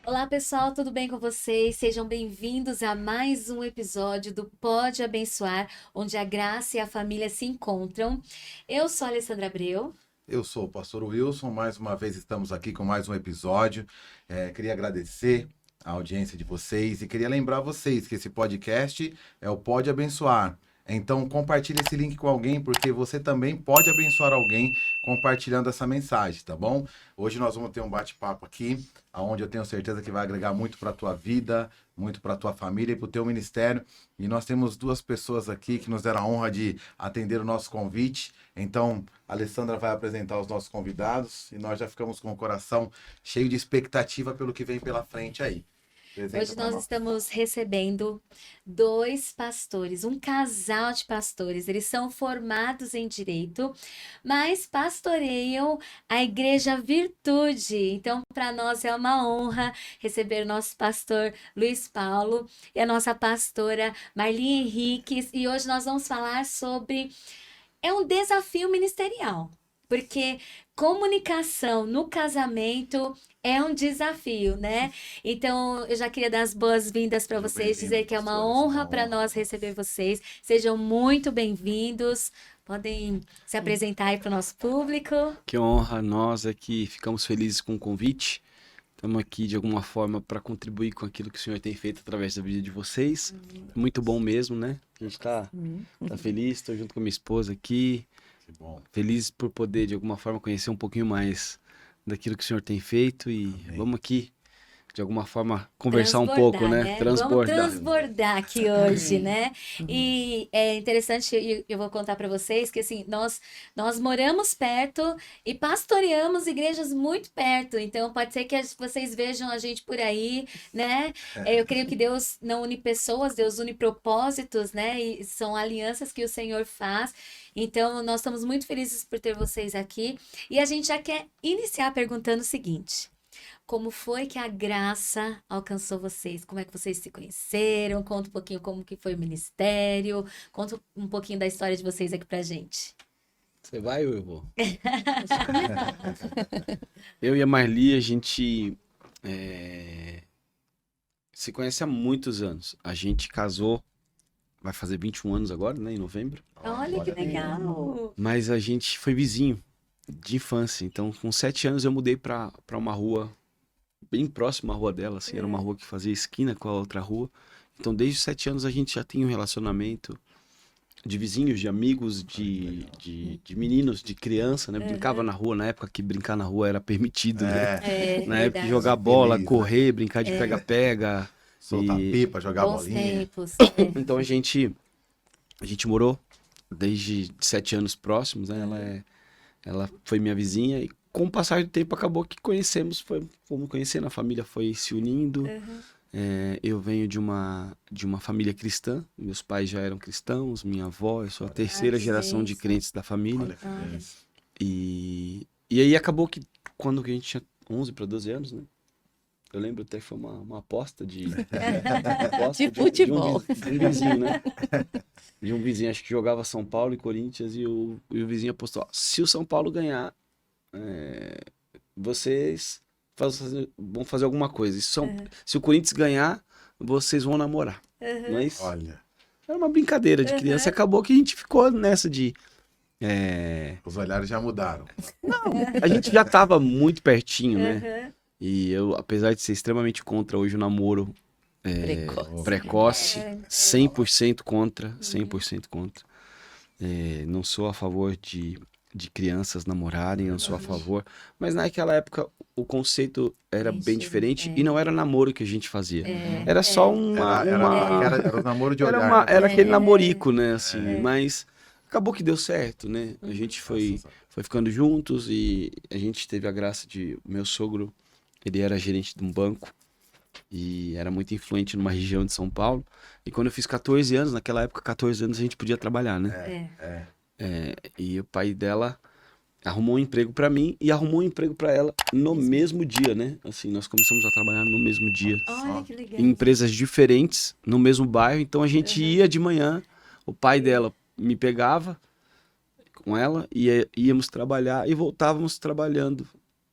Olá, pessoal, tudo bem com vocês? Sejam bem-vindos a mais um episódio do Pode Abençoar, onde a graça e a família se encontram. Eu sou a Alessandra Abreu. Eu sou o pastor Wilson, mais uma vez estamos aqui com mais um episódio. Queria agradecer a audiência de vocês e queria lembrar vocês que esse podcast é o Pode Abençoar. Então compartilhe esse link com alguém, porque você também pode abençoar alguém compartilhando essa mensagem, tá bom? Hoje nós vamos ter um bate-papo aqui, onde eu tenho certeza que vai agregar muito para a tua vida, muito para a tua família e para o teu ministério. E nós temos duas pessoas aqui que nos deram a honra de atender o nosso convite. Então, a Alessandra vai apresentar os nossos convidados e nós já ficamos com o coração cheio de expectativa pelo que vem pela frente aí. Hoje nós estamos recebendo dois pastores, um casal de pastores. Eles são formados em direito, mas pastoreiam a Igreja Virtude. Então, para nós é uma honra receber o nosso pastor Luiz Paulo e a nossa pastora Marli Henriques. E hoje nós vamos falar sobre um desafio ministerial. Porque comunicação no casamento é um desafio, né? Então, eu já queria dar as boas-vindas para vocês, dizer que é uma honra para nós receber vocês. Sejam muito bem-vindos. Podem se apresentar aí para o nosso público. Que honra, nós aqui ficamos felizes com o convite. Estamos aqui de alguma forma para contribuir com aquilo que o Senhor tem feito através da vida de vocês. Muito bom mesmo, né? A gente tá feliz, estou junto com a minha esposa aqui. Bom. Feliz por poder, de alguma forma, conhecer um pouquinho mais daquilo que o Senhor tem feito e vamos aqui, de alguma forma, conversar um pouco, né? Transbordar. Vamos transbordar aqui hoje, né? E é interessante, eu vou contar para vocês que assim, nós moramos perto e pastoreamos igrejas muito perto, então pode ser que vocês vejam a gente por aí, né? Eu creio que Deus não une pessoas, Deus une propósitos, né? E são alianças que o Senhor faz. Então, nós estamos muito felizes por ter vocês aqui. E a gente já quer iniciar perguntando o seguinte: como foi que a graça alcançou vocês? Como é que vocês se conheceram? Conta um pouquinho como que foi o ministério. Conta um pouquinho da história de vocês aqui pra gente. Você vai ou eu vou? Eu e a Marli, a gente se conhece há muitos anos. A gente casou, vai fazer 21 anos agora, né? Em novembro. Olha que legal! Mas a gente foi vizinho de infância. Então, com 7 anos, eu mudei para uma rua bem próxima à rua dela. Assim, era uma rua que fazia esquina com a outra rua. Então, desde os 7 anos, a gente já tinha um relacionamento de vizinhos, de amigos, de meninos, de criança, né? Brincava na rua, na época que brincar na rua era permitido, né? Na época de jogar bola, Feliz, correr, brincar de pega-pega. Soltar pipa, jogar Bons bolinha. tempos. Então, a gente morou desde 7 anos próximos, né? Ela foi minha vizinha e com o passar do tempo acabou que fomos conhecendo, a família foi se unindo. Eu venho de uma família cristã, meus pais já eram cristãos, minha avó, eu sou a terceira geração de crentes da família. Olha que beleza. E aí acabou que quando a gente tinha 11 para 12 anos, né? Eu lembro até que foi uma aposta de futebol. De um vizinho, né? De um vizinho, acho que jogava São Paulo e Corinthians, e o vizinho apostou: ó, se o São Paulo ganhar, vocês vão fazer alguma coisa. Se o Corinthians ganhar, vocês vão namorar. Não é isso? Olha, Era uma brincadeira de criança, e acabou que a gente ficou nessa de... os olhares já mudaram. A gente já estava muito pertinho, né? E eu, apesar de ser extremamente contra hoje o namoro precoce, 100% contra, 100% contra. Não sou a favor de crianças namorarem, não sou a favor. Mas naquela época o conceito era bem diferente e não era namoro que a gente fazia. Era só Era o namoro de olhar. era aquele namorico, né? Assim, mas acabou que deu certo, né? A gente foi ficando juntos e a gente teve a graça de... Meu sogro, ele era gerente de um banco e era muito influente numa região de São Paulo. E quando eu fiz 14 anos, naquela época, 14 anos, a gente podia trabalhar, né? E o pai dela arrumou um emprego pra mim e arrumou um emprego pra ela no mesmo dia, né? Assim, nós começamos a trabalhar no mesmo dia. Olha que legal. Em empresas diferentes, no mesmo bairro. Então a gente ia de manhã, o pai dela me pegava com ela e íamos trabalhar e voltávamos trabalhando.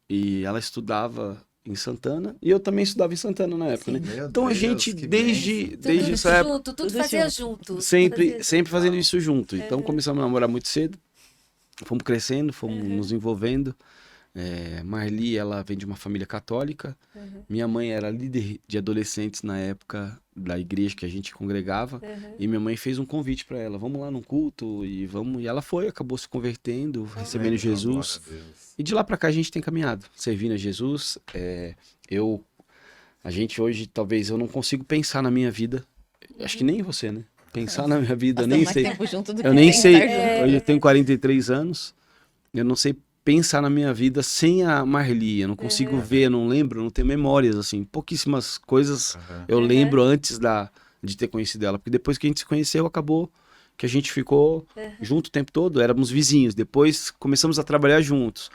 E ela estudava em Santana e eu também estudava em Santana na época, Sim. né? Meu Então a Deus, gente, que desde Tudo essa época, junto, tudo Tudo fazia junto. junto. sempre fazendo isso junto. Então começamos a namorar muito cedo, fomos crescendo, fomos nos envolvendo. Marli, ela vem de uma família católica. Minha mãe era líder de adolescentes na época da igreja que a gente congregava. E minha mãe fez um convite para ela: vamos lá num culto e vamos. E ela foi, acabou se convertendo, recebendo Jesus. Glória a Deus. E de lá para cá a gente tem caminhado, servindo a Jesus. A gente hoje, talvez, eu não consigo pensar na minha vida. Acho que nem você, né? Pensar na minha vida, eu Passamos nem mais sei. tempo junto do que Eu nem tem sei. que estar junto. Hoje eu tenho 43 anos. Eu não sei pensar na minha vida sem a Marli. Eu não consigo ver, eu não lembro, eu não tenho memórias, assim. Pouquíssimas coisas eu lembro antes de ter conhecido ela. Porque depois que a gente se conheceu, acabou que a gente ficou junto o tempo todo. Éramos vizinhos. Depois começamos a trabalhar juntos.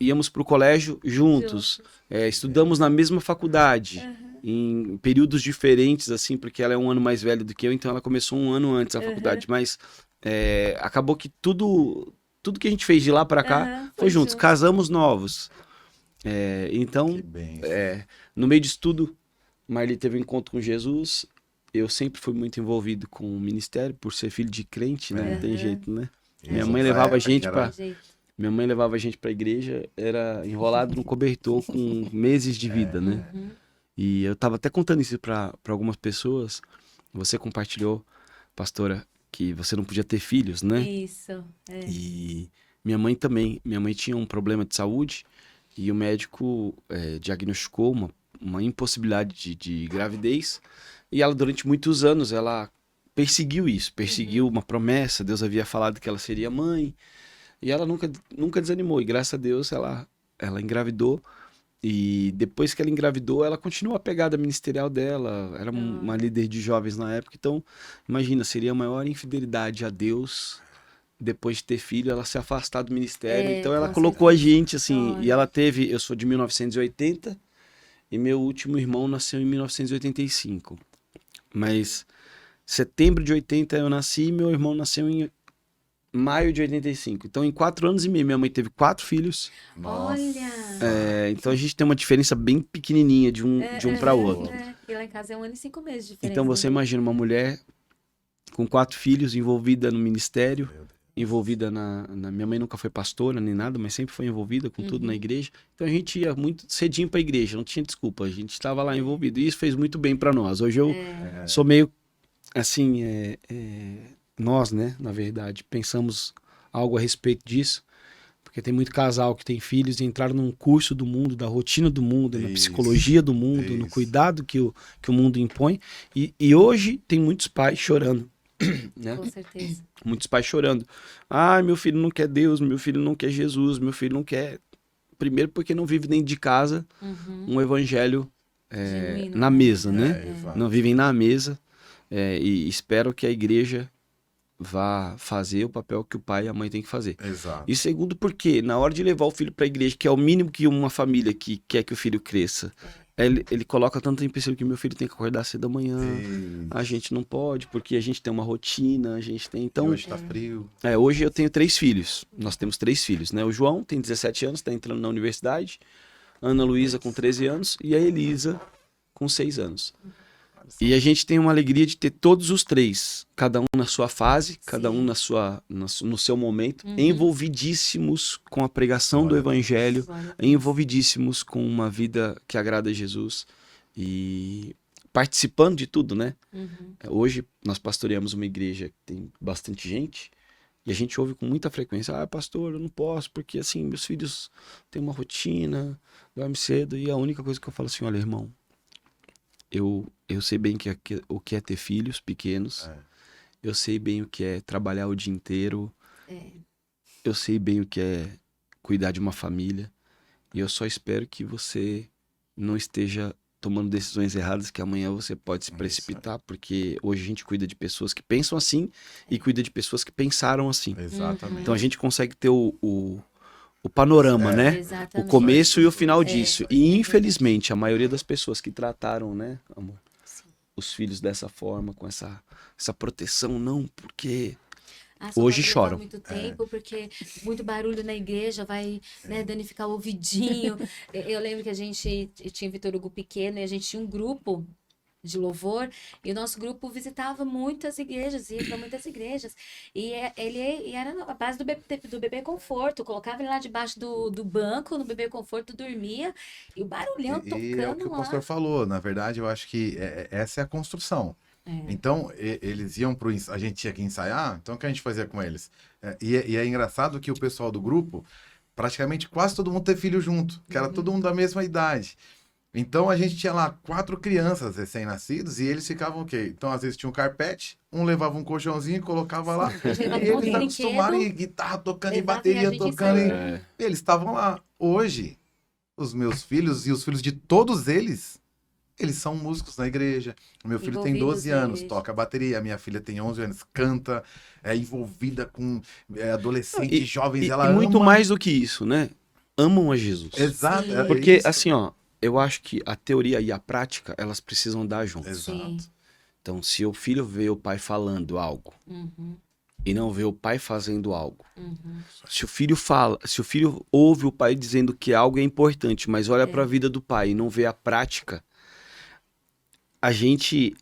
Íamos para o colégio juntos. Estudamos na mesma faculdade. Em períodos diferentes, assim, porque ela é um ano mais velha do que eu. Então ela começou um ano antes da faculdade. Mas acabou que tudo que a gente fez de lá para cá foi juntos. junto. Casamos novos. Então, Que bem. no meio disso tudo, Marli teve um encontro com Jesus. Eu sempre fui muito envolvido com o ministério, por ser filho de crente, né? Não tem jeito, né? Minha mãe levava a gente para Minha mãe levava a gente pra igreja, era enrolado no cobertor com meses de vida, né? E eu tava até contando isso pra algumas pessoas. Você compartilhou, pastora, que você não podia ter filhos, né? Isso. E minha mãe também. Minha mãe tinha um problema de saúde e o médico diagnosticou uma impossibilidade de gravidez. E ela, durante muitos anos, ela perseguiu isso. Perseguiu uma promessa. Deus havia falado que ela seria mãe. E ela nunca desanimou. E graças a Deus ela engravidou. E depois que ela engravidou, ela continuou a pegada ministerial dela. Era uma líder de jovens na época. Então, imagina, seria a maior infidelidade a Deus depois de ter filho, ela se afastar do ministério. Então ela com colocou certeza. a gente assim. Olha. E ela teve... Eu sou de 1980 e meu último irmão nasceu em 1985. Mas setembro de 80 eu nasci e meu irmão nasceu em maio de 85. Então, em 4 anos e meio, minha mãe teve 4 filhos. Nossa. Olha. Então, a gente tem uma diferença bem pequenininha de um para outro. E lá em casa é 1 ano e 5 meses de diferença. Então, você imagina uma mulher com 4 filhos, envolvida no ministério, envolvida Minha mãe nunca foi pastora nem nada, mas sempre foi envolvida com tudo na igreja. Então, a gente ia muito cedinho para a igreja, não tinha desculpa. A gente estava lá envolvido. E isso fez muito bem para nós. Hoje eu sou meio, assim... Nós, né, na verdade, pensamos algo a respeito disso, porque tem muito casal que tem filhos e entraram num curso do mundo, da rotina do mundo, na psicologia do mundo, no cuidado que o mundo impõe, e hoje tem muitos pais chorando, né? Com certeza. Muitos pais chorando. Meu filho não quer Deus, meu filho não quer Jesus, meu filho não quer... Primeiro porque não vive dentro de casa um evangelho Genuíno, na mesa, né? Exato. Não vivem na mesa, e espero que a igreja vá fazer o papel que o pai e a mãe têm que fazer. Exato. E segundo, porque na hora de levar o filho para a igreja, que é o mínimo que uma família que quer que o filho cresça, ele coloca tanto empecilho que meu filho tem que acordar cedo da manhã, a gente não pode, porque a gente tem uma rotina, a gente tem... Então, Hoje tá frio. hoje eu tenho 3 filhos, nós temos 3 filhos, né? O João tem 17 anos, está entrando na universidade, a Ana Luísa com 13 anos e a Elisa com 6 anos. E a gente tem uma alegria de ter todos os 3, cada um na sua fase, cada um no seu momento, envolvidíssimos com a pregação do evangelho, envolvidíssimos com uma vida que agrada a Jesus e participando de tudo, né? Hoje nós pastoreamos uma igreja que tem bastante gente e a gente ouve com muita frequência: pastor, eu não posso porque assim, meus filhos têm uma rotina, dormem cedo, e a única coisa que eu falo assim: olha, irmão, eu sei bem o que é ter filhos pequenos. Eu sei bem o que é trabalhar o dia inteiro. Eu sei bem o que é cuidar de uma família. E eu só espero que você não esteja tomando decisões erradas, que amanhã você pode se precipitar, porque hoje a gente cuida de pessoas que pensam assim e cuida de pessoas que pensaram assim. Exatamente. Então a gente consegue ter o panorama, né? Exatamente. O começo e o final disso. E infelizmente a maioria das pessoas que trataram, né, amor, os filhos dessa forma, com essa proteção, não, porque só hoje pode levar choram. muito tempo, porque muito barulho na igreja vai, né, danificar o ouvidinho. Eu lembro que a gente tinha Vitor Hugo pequeno e a gente tinha um grupo de louvor, e o nosso grupo visitava muitas igrejas, ia para muitas igrejas, ele era a base do bebê conforto, colocava ele lá debaixo do banco, no bebê conforto, dormia, e o barulhão E é o que tocando o lá. pastor falou, na verdade, eu acho que essa é a construção. Então, eles iam a gente tinha que ensaiar, então o que a gente fazia com eles? E é engraçado que o pessoal do grupo, praticamente quase todo mundo teve filho junto, que era todo mundo da mesma idade. Então a gente tinha lá 4 crianças recém-nascidos e eles ficavam o quê? Então às vezes tinha um carpete, um levava um colchãozinho e colocava lá. Eles E levavam um monte eles de acostumaram brinquedo, em guitarra tocando, em levava e a bateria gente tocando. ensaiava. E eles estavam lá. Hoje, os meus filhos e os filhos de todos eles, eles são músicos na igreja. O meu filho tem Envolvidos 12 na anos, igreja. toca bateria. A minha filha tem 11 anos, canta, é envolvida com adolescentes, jovens, ela E muito ama. mais do que isso, né? Amam a Jesus. Exato. Sim. é Porque, isso. assim, ó, eu acho que a teoria e a prática, elas precisam andar juntas. Sim. Exato. Então, se o filho vê o pai falando algo Uhum, e não vê o pai fazendo algo, uhum. se o filho fala, se o filho ouve o pai dizendo que algo é importante, mas olha para a vida do pai e não vê a prática, a gente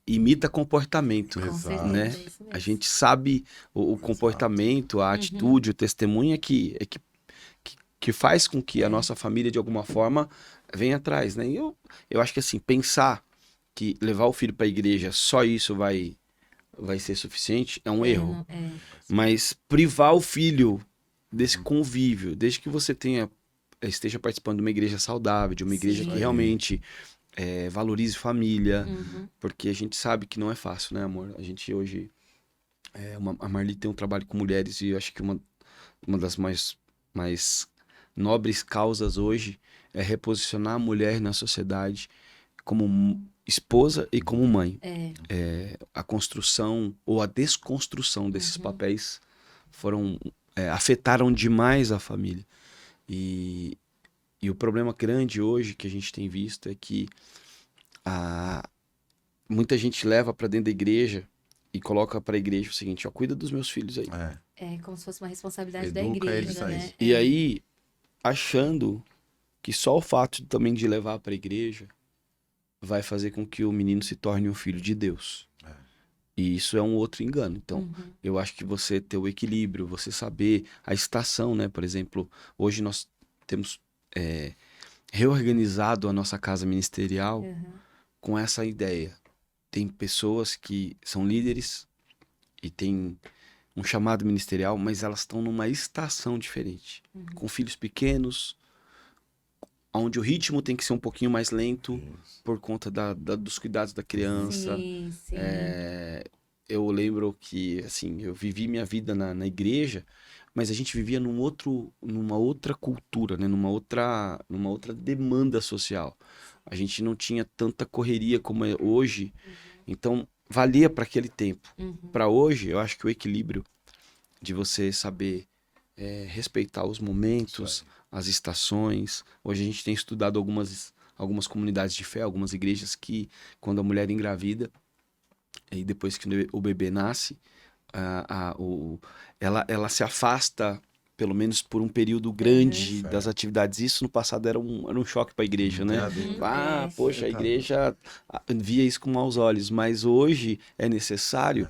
imita comportamento, Com Exato. certeza, né? é isso mesmo. A gente sabe o comportamento, a atitude, o testemunho que faz com que a nossa família, de alguma forma, venha atrás, né? E eu acho que, assim, pensar que levar o filho para a igreja, só isso vai ser suficiente, é um erro. Mas privar o filho desse convívio, desde que você esteja participando de uma igreja saudável, de uma igreja Sim. que realmente valorize família, Uhum. porque a gente sabe que não é fácil, né, amor? A gente hoje... a Marli tem um trabalho com mulheres e eu acho que uma das mais nobres causas hoje é reposicionar a mulher na sociedade como esposa e como mãe. A construção ou a desconstrução desses papéis afetaram demais a família. E o problema grande hoje que a gente tem visto é que muita gente leva para dentro da igreja e coloca para a igreja o seguinte, ó, cuida dos meus filhos aí. É como se fosse uma responsabilidade da Educa eles igreja, aí. né? E aí, achando que só o fato também de levar para a igreja vai fazer com que o menino se torne um filho de Deus. E isso é um outro engano. Então, eu acho que você ter o equilíbrio, você saber a estação, né? Por exemplo, hoje nós temos reorganizado a nossa casa ministerial com essa ideia. Tem pessoas que são líderes e têm um chamado ministerial, mas elas estão numa estação diferente. Com filhos pequenos, onde o ritmo tem que ser um pouquinho mais lento por conta dos cuidados da criança. Sim, sim. Eu lembro que, assim, eu vivi minha vida na igreja, mas a gente vivia numa outra cultura, né? numa outra demanda social. A gente não tinha tanta correria como é hoje, então valia para aquele tempo. Para hoje, eu acho que o equilíbrio de você saber respeitar os momentos, as estações. Hoje a gente tem estudado algumas comunidades de fé, algumas igrejas que, quando a mulher engravida, e depois que o bebê nasce, ela se afasta, pelo menos por um período grande das atividades. Isso no passado era um choque para a igreja, né? Poxa, a igreja via isso com maus olhos, mas hoje é necessário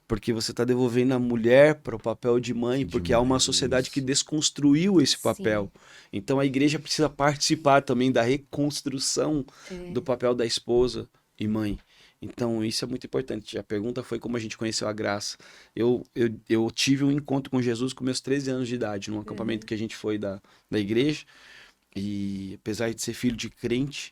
porque você está devolvendo a mulher para o papel de mãe, porque há uma sociedade que desconstruiu esse papel. Então a igreja precisa participar também da reconstrução do papel da esposa e mãe. Então, isso é muito importante. A pergunta foi como a gente conheceu a graça. Eu tive um encontro com Jesus com meus 13 anos de idade, num acampamento que a gente foi da igreja. E, apesar de ser filho de crente,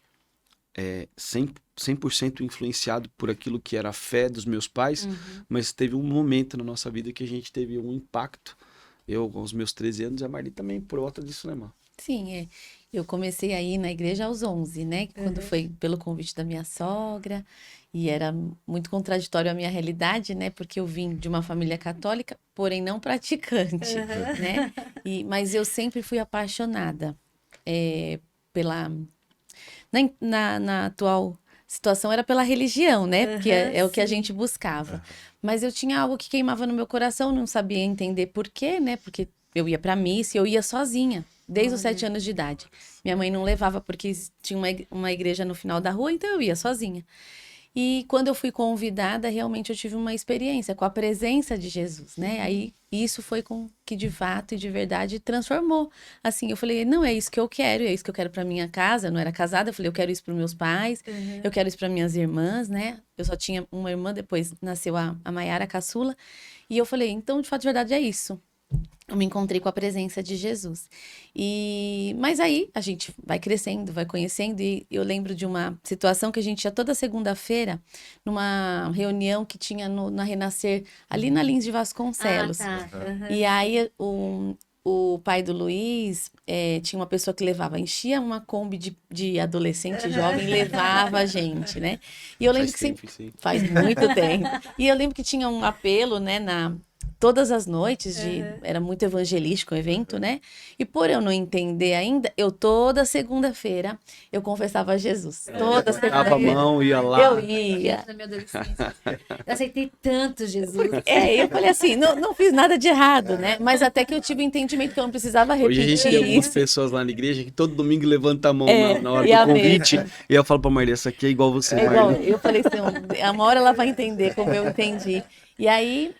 100% influenciado por aquilo que era a fé dos meus pais, mas teve um momento na nossa vida que a gente teve um impacto. Eu, com os meus 13 anos, e a Marli também, por volta disso, né, irmã? Sim, eu comecei a ir na igreja aos 11, né? Quando foi pelo convite da minha sogra. E era muito contraditório a minha realidade, né? Porque eu vim de uma família católica, porém não praticante, né? Mas eu sempre fui apaixonada na atual situação era pela religião, né? Porque é o que a sim. gente buscava. Mas eu tinha algo que queimava no meu coração, não sabia entender por quê, né? Porque eu ia pra missa e eu ia sozinha, desde os 7 anos de idade. Minha mãe não levava porque tinha uma igreja no final da rua, então eu ia sozinha. E quando eu fui convidada, realmente eu tive uma experiência com a presença de Jesus, né? Aí isso foi com que de fato e de verdade transformou. Assim, eu falei, não, é isso que eu quero, é isso que eu quero para minha casa. Eu não era casada, eu falei, eu quero isso para meus pais, eu quero isso para minhas irmãs, né? Eu só tinha uma irmã, depois nasceu a Maiara, a caçula. E eu falei, então, de fato, de verdade é isso. Eu me encontrei com a presença de Jesus. Mas aí a gente vai crescendo, vai conhecendo, e eu lembro de uma situação que a gente ia toda segunda-feira numa reunião que tinha na Renascer, ali na Lins de Vasconcelos. Ah, tá. Aham. E aí o pai do Luiz tinha uma pessoa que levava, enchia uma Kombi de adolescente jovem, levava a gente, né? E eu lembro Faz que sempre tempo, sim. faz muito tempo. E eu lembro que tinha um apelo, né, todas as noites era muito evangelístico o evento, né? E por eu não entender ainda, eu toda segunda-feira eu confessava a Jesus. Toda Dava a segunda-feira mão, ia lá. eu ia. Na minha adolescência. Eu aceitei tanto Jesus. Eu falei assim, não fiz nada de errado, né? Mas até que eu tive o entendimento que eu não precisava Hoje a gente repetir tem algumas isso. pessoas lá na igreja que todo domingo levanta a mão na hora e do a convite. mesma. E eu falo pra Marli, essa aqui é igual você, É igual, Marli. eu falei assim, uma hora ela vai entender como eu entendi. E aí,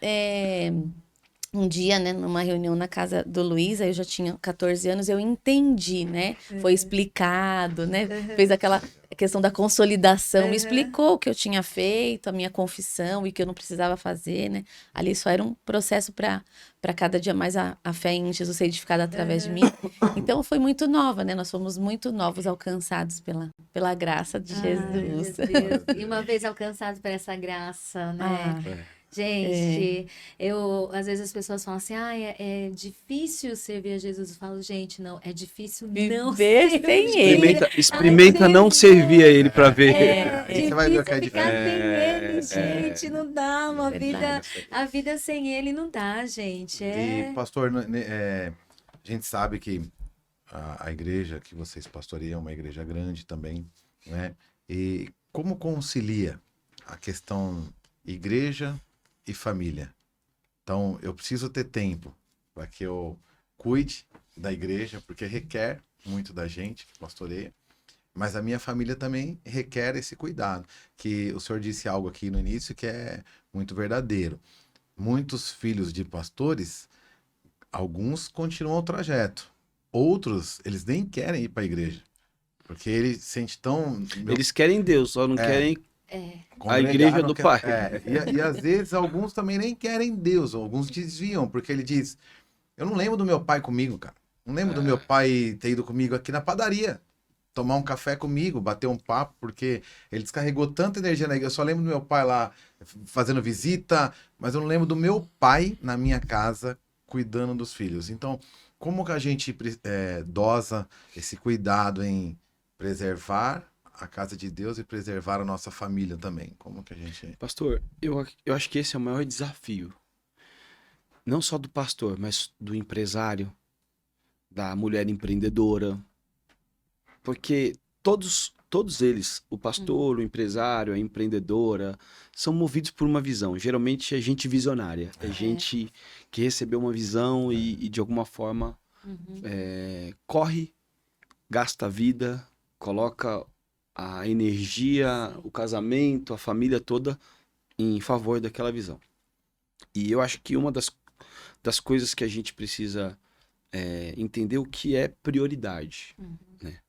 um dia, né, numa reunião na casa do Luiz, aí eu já tinha 14 anos, eu entendi, né? Foi explicado, né? Fez aquela questão da consolidação, me explicou o que eu tinha feito, a minha confissão e que eu não precisava fazer, né? Ali só era um processo para cada dia mais a fé em Jesus ser edificada através de mim. Então foi muito nova, né? Nós fomos muito novos, alcançados pela graça de Ai, meu Jesus. Deus. E uma vez alcançado por essa graça, né? Gente, às vezes as pessoas falam assim, é difícil servir a Jesus. Eu falo, gente, não, é difícil não Viver servir. sem ele. Experimenta não servir a ele pra ver. Aí você vai ver o que é Ficar difícil. sem ele, gente, não dá. Verdade. A vida sem ele não dá, gente. É. E, pastor, a gente sabe que a igreja que vocês pastoreiam é uma igreja grande também, né? E como concilia a questão igreja e família? Então, eu preciso ter tempo para que eu cuide da igreja, porque requer muito da gente que pastoreia, mas a minha família também requer esse cuidado, que o senhor disse algo aqui no início que é muito verdadeiro. Muitos filhos de pastores, alguns continuam o trajeto, outros, eles nem querem ir para a igreja, porque eles se sentem tão... Eles querem Deus, só não querem a Congregar, igreja não do quer- Pai. E às vezes alguns também nem querem Deus, alguns desviam, porque ele diz, eu não lembro do meu pai comigo, cara. Não lembro do meu pai ter ido comigo aqui na padaria, tomar um café comigo, bater um papo, porque ele descarregou tanta energia na igreja. Eu só lembro do meu pai lá fazendo visita, mas eu não lembro do meu pai na minha casa cuidando dos filhos. Então, como que a gente dosa esse cuidado em preservar a casa de Deus e preservar a nossa família também? Como que a gente... Pastor, eu acho que esse é o maior desafio. Não só do pastor, mas do empresário, da mulher empreendedora. Porque todos eles, o pastor, o empresário, a empreendedora, são movidos por uma visão. Geralmente é gente visionária. É gente que recebeu uma visão e de alguma forma corre, gasta a vida, coloca a energia, o casamento, a família toda em favor daquela visão. E eu acho que uma das coisas que a gente precisa entender o que é prioridade, né?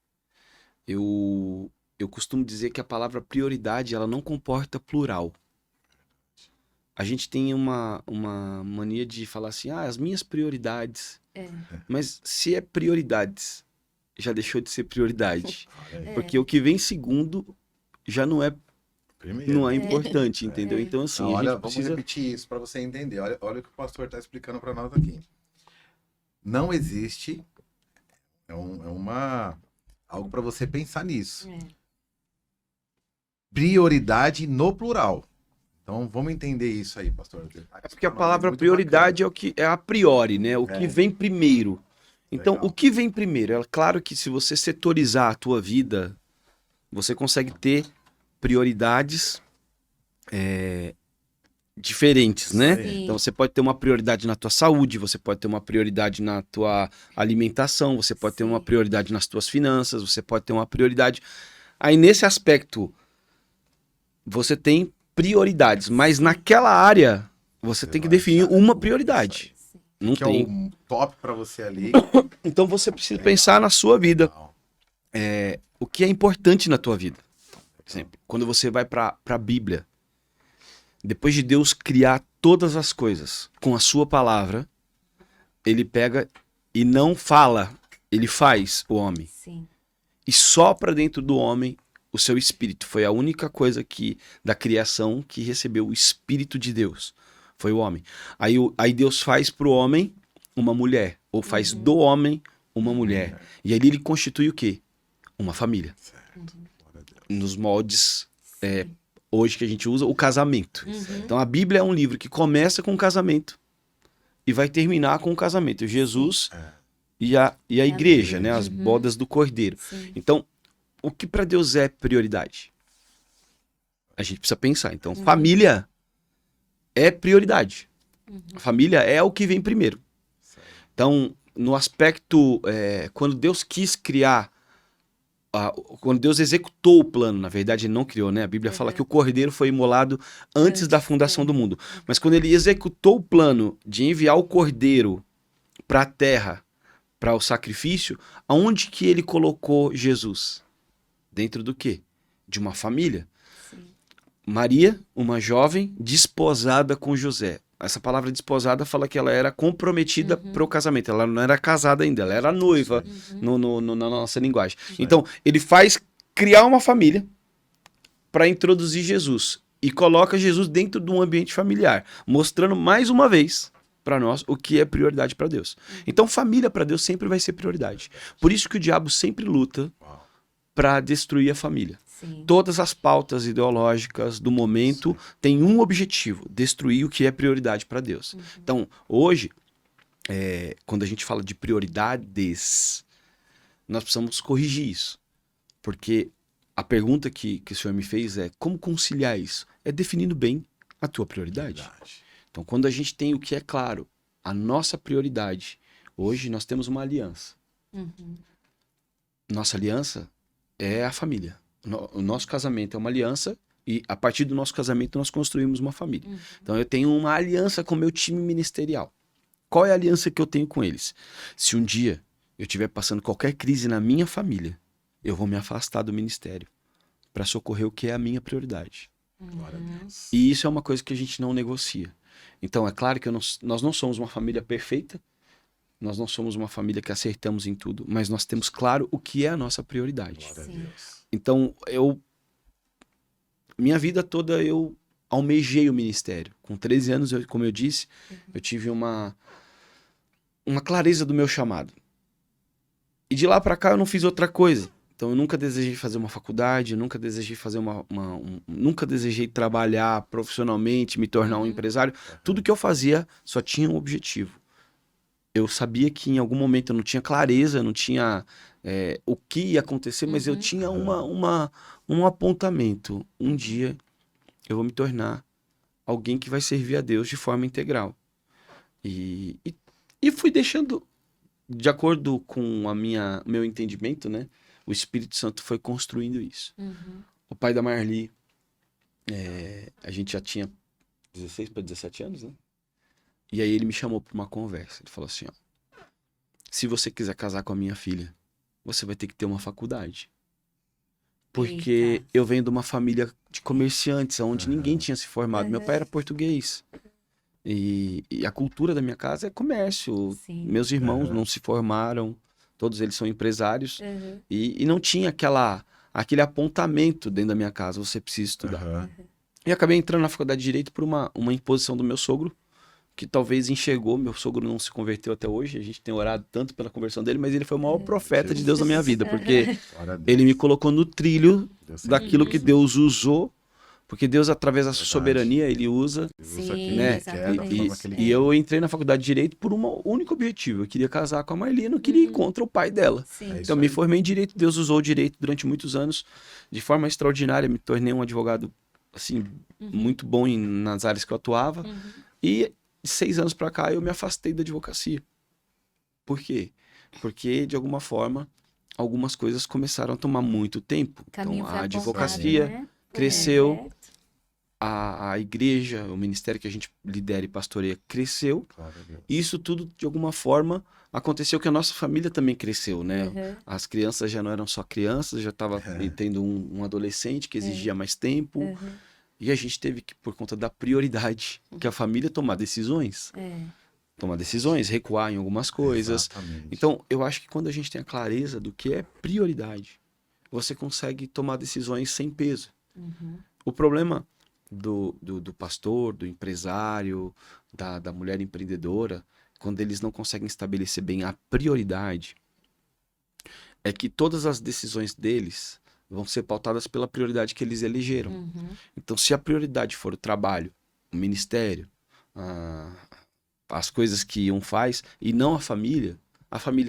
Eu costumo dizer que a palavra prioridade, ela não comporta plural. A gente tem uma mania de falar assim, as minhas prioridades. Mas se é prioridades, já deixou de ser prioridade. Porque o que vem segundo já não é Primeiro. não é importante, entendeu? Então, assim, Não, a olha, gente vamos precisa... repetir isso para você entender. Olha o que o pastor está explicando para nós aqui. Não existe algo para você pensar nisso. Prioridade no plural. Então, vamos entender isso aí, pastor. É porque a palavra prioridade é o que é a priori, né? O que vem primeiro. Então, Legal. o que vem primeiro? É claro que se você setorizar a tua vida, você consegue ter prioridades diferentes, né? Sim. Então você pode ter uma prioridade na tua saúde, você pode ter uma prioridade na tua alimentação, você pode ter uma Sim. prioridade nas tuas finanças, você pode ter uma prioridade. Aí nesse aspecto você tem prioridades, mas naquela área você tem que definir uma prioridade. Não Que é tem. o top pra você ali. Então você precisa pensar na sua vida, o que é importante na tua vida. Por exemplo, quando você vai para a Bíblia, depois de Deus criar todas as coisas com a sua palavra, ele pega e não fala, ele faz o homem. Sim. E sopra dentro do homem o seu espírito. Foi a única coisa da criação que recebeu o espírito de Deus. Foi o homem. Aí Deus faz para o homem uma mulher, ou faz do homem uma mulher. E aí ele constitui o quê? Uma família. Nos moldes hoje que a gente usa, o casamento. Então a Bíblia é um livro que começa com o casamento e vai terminar com o casamento. Jesus e a igreja, né? As bodas do Cordeiro. Sim. Então, o que para Deus é prioridade? A gente precisa pensar. Então, família é prioridade. A família é o que vem primeiro. Então, no aspecto, quando Deus quis criar, quando Deus executou o plano, na verdade ele não criou, né? A Bíblia fala que o cordeiro foi imolado antes da fundação do mundo. Mas quando ele executou o plano de enviar o cordeiro para a terra, para o sacrifício, aonde que ele colocou Jesus? Dentro do quê? De uma família. Sim. Maria, uma jovem desposada com José. Essa palavra desposada fala que ela era comprometida para o casamento. Ela não era casada ainda, ela era noiva na nossa linguagem. Então, ele faz criar uma família para introduzir Jesus. E coloca Jesus dentro de um ambiente familiar, mostrando mais uma vez para nós o que é prioridade para Deus. Então, família para Deus sempre vai ser prioridade. Por isso que o diabo sempre luta para destruir a família. Sim. Todas as pautas ideológicas do momento têm um objetivo: destruir o que é prioridade para Deus. Então, hoje, quando a gente fala de prioridades, nós precisamos corrigir isso. Porque a pergunta que o senhor me fez é: como conciliar isso? É definindo bem a tua prioridade. Então, quando a gente tem o que é claro, a nossa prioridade, hoje nós temos uma aliança. Nossa aliança é a família. O nosso casamento é uma aliança e a partir do nosso casamento nós construímos uma família. Então eu tenho uma aliança com o meu time ministerial. Qual é a aliança que eu tenho com eles? Se um dia eu estiver passando qualquer crise na minha família, eu vou me afastar do ministério para socorrer o que é a minha prioridade. Glória a Deus. E isso é uma coisa que a gente não negocia. Então é claro que nós não somos uma família perfeita, nós não somos uma família que acertamos em tudo, mas nós temos claro o que é a nossa prioridade. Glória a Sim. Deus. Então, minha vida toda eu almejei o ministério. Com 13 anos, como eu disse, eu tive uma clareza do meu chamado. E de lá para cá eu não fiz outra coisa. Então, eu nunca desejei fazer uma faculdade, eu nunca desejei fazer nunca desejei trabalhar profissionalmente, me tornar um empresário. Tudo que eu fazia só tinha um objetivo. Eu sabia que em algum momento eu não tinha clareza, não tinha o que ia acontecer, mas eu tinha um apontamento. Um dia eu vou me tornar alguém que vai servir a Deus de forma integral. E fui deixando, de acordo com meu entendimento, né? O Espírito Santo foi construindo isso. O pai da Marli, a gente já tinha 16 para 17 anos, né? E aí ele me chamou para uma conversa. Ele falou assim, ó: se você quiser casar com a minha filha, você vai ter que ter uma faculdade. Porque Eita. eu venho de uma família de comerciantes, onde ninguém tinha se formado. Meu pai era português. E a cultura da minha casa é comércio. Sim. Meus irmãos não se formaram, todos eles são empresários. E não tinha aquele apontamento dentro da minha casa: você precisa estudar. E acabei entrando na faculdade de Direito por uma imposição do meu sogro, que talvez enxergou. Meu sogro não se converteu até hoje, a gente tem orado tanto pela conversão dele, mas ele foi o maior profeta de Deus na minha vida, porque Glória a Deus. ele me colocou no trilho Deus daquilo que Deus usou, Porque Deus, através da sua Verdade. soberania, ele usa, Ele usa Sim, quem né? ele quer, da E, forma que ele e eu entrei na faculdade de Direito por um único objetivo. Eu queria casar com a Marli, eu não queria ir contra o pai dela. Sim. É isso Então, eu me aí. formei em Direito, Deus usou o Direito durante muitos anos, de forma extraordinária, me tornei um advogado, assim, muito bom nas áreas que eu atuava. E de 6 anos pra cá, eu me afastei da advocacia. Por quê? Porque, de alguma forma, algumas coisas começaram a tomar muito tempo. O caminho Então, foi a apontado, advocacia né? cresceu, Correto. a igreja, o ministério que a gente lidera e pastoreia cresceu. Glória a Deus. E isso tudo, de alguma forma, aconteceu que a nossa família também cresceu, né? Uhum. As crianças já não eram só crianças, já estava tendo um adolescente que exigia mais tempo. Uhum. E a gente teve que, por conta da prioridade, que a família tomar decisões. É. Tomar decisões, recuar em algumas coisas. Exatamente. Então, eu acho que quando a gente tem a clareza do que é prioridade, você consegue tomar decisões sem peso. O problema do pastor, do empresário, da mulher empreendedora, quando eles não conseguem estabelecer bem a prioridade, é que todas as decisões deles vão ser pautadas pela prioridade que eles elegeram. Então, se a prioridade for o trabalho, o ministério, as coisas que um faz, e não a família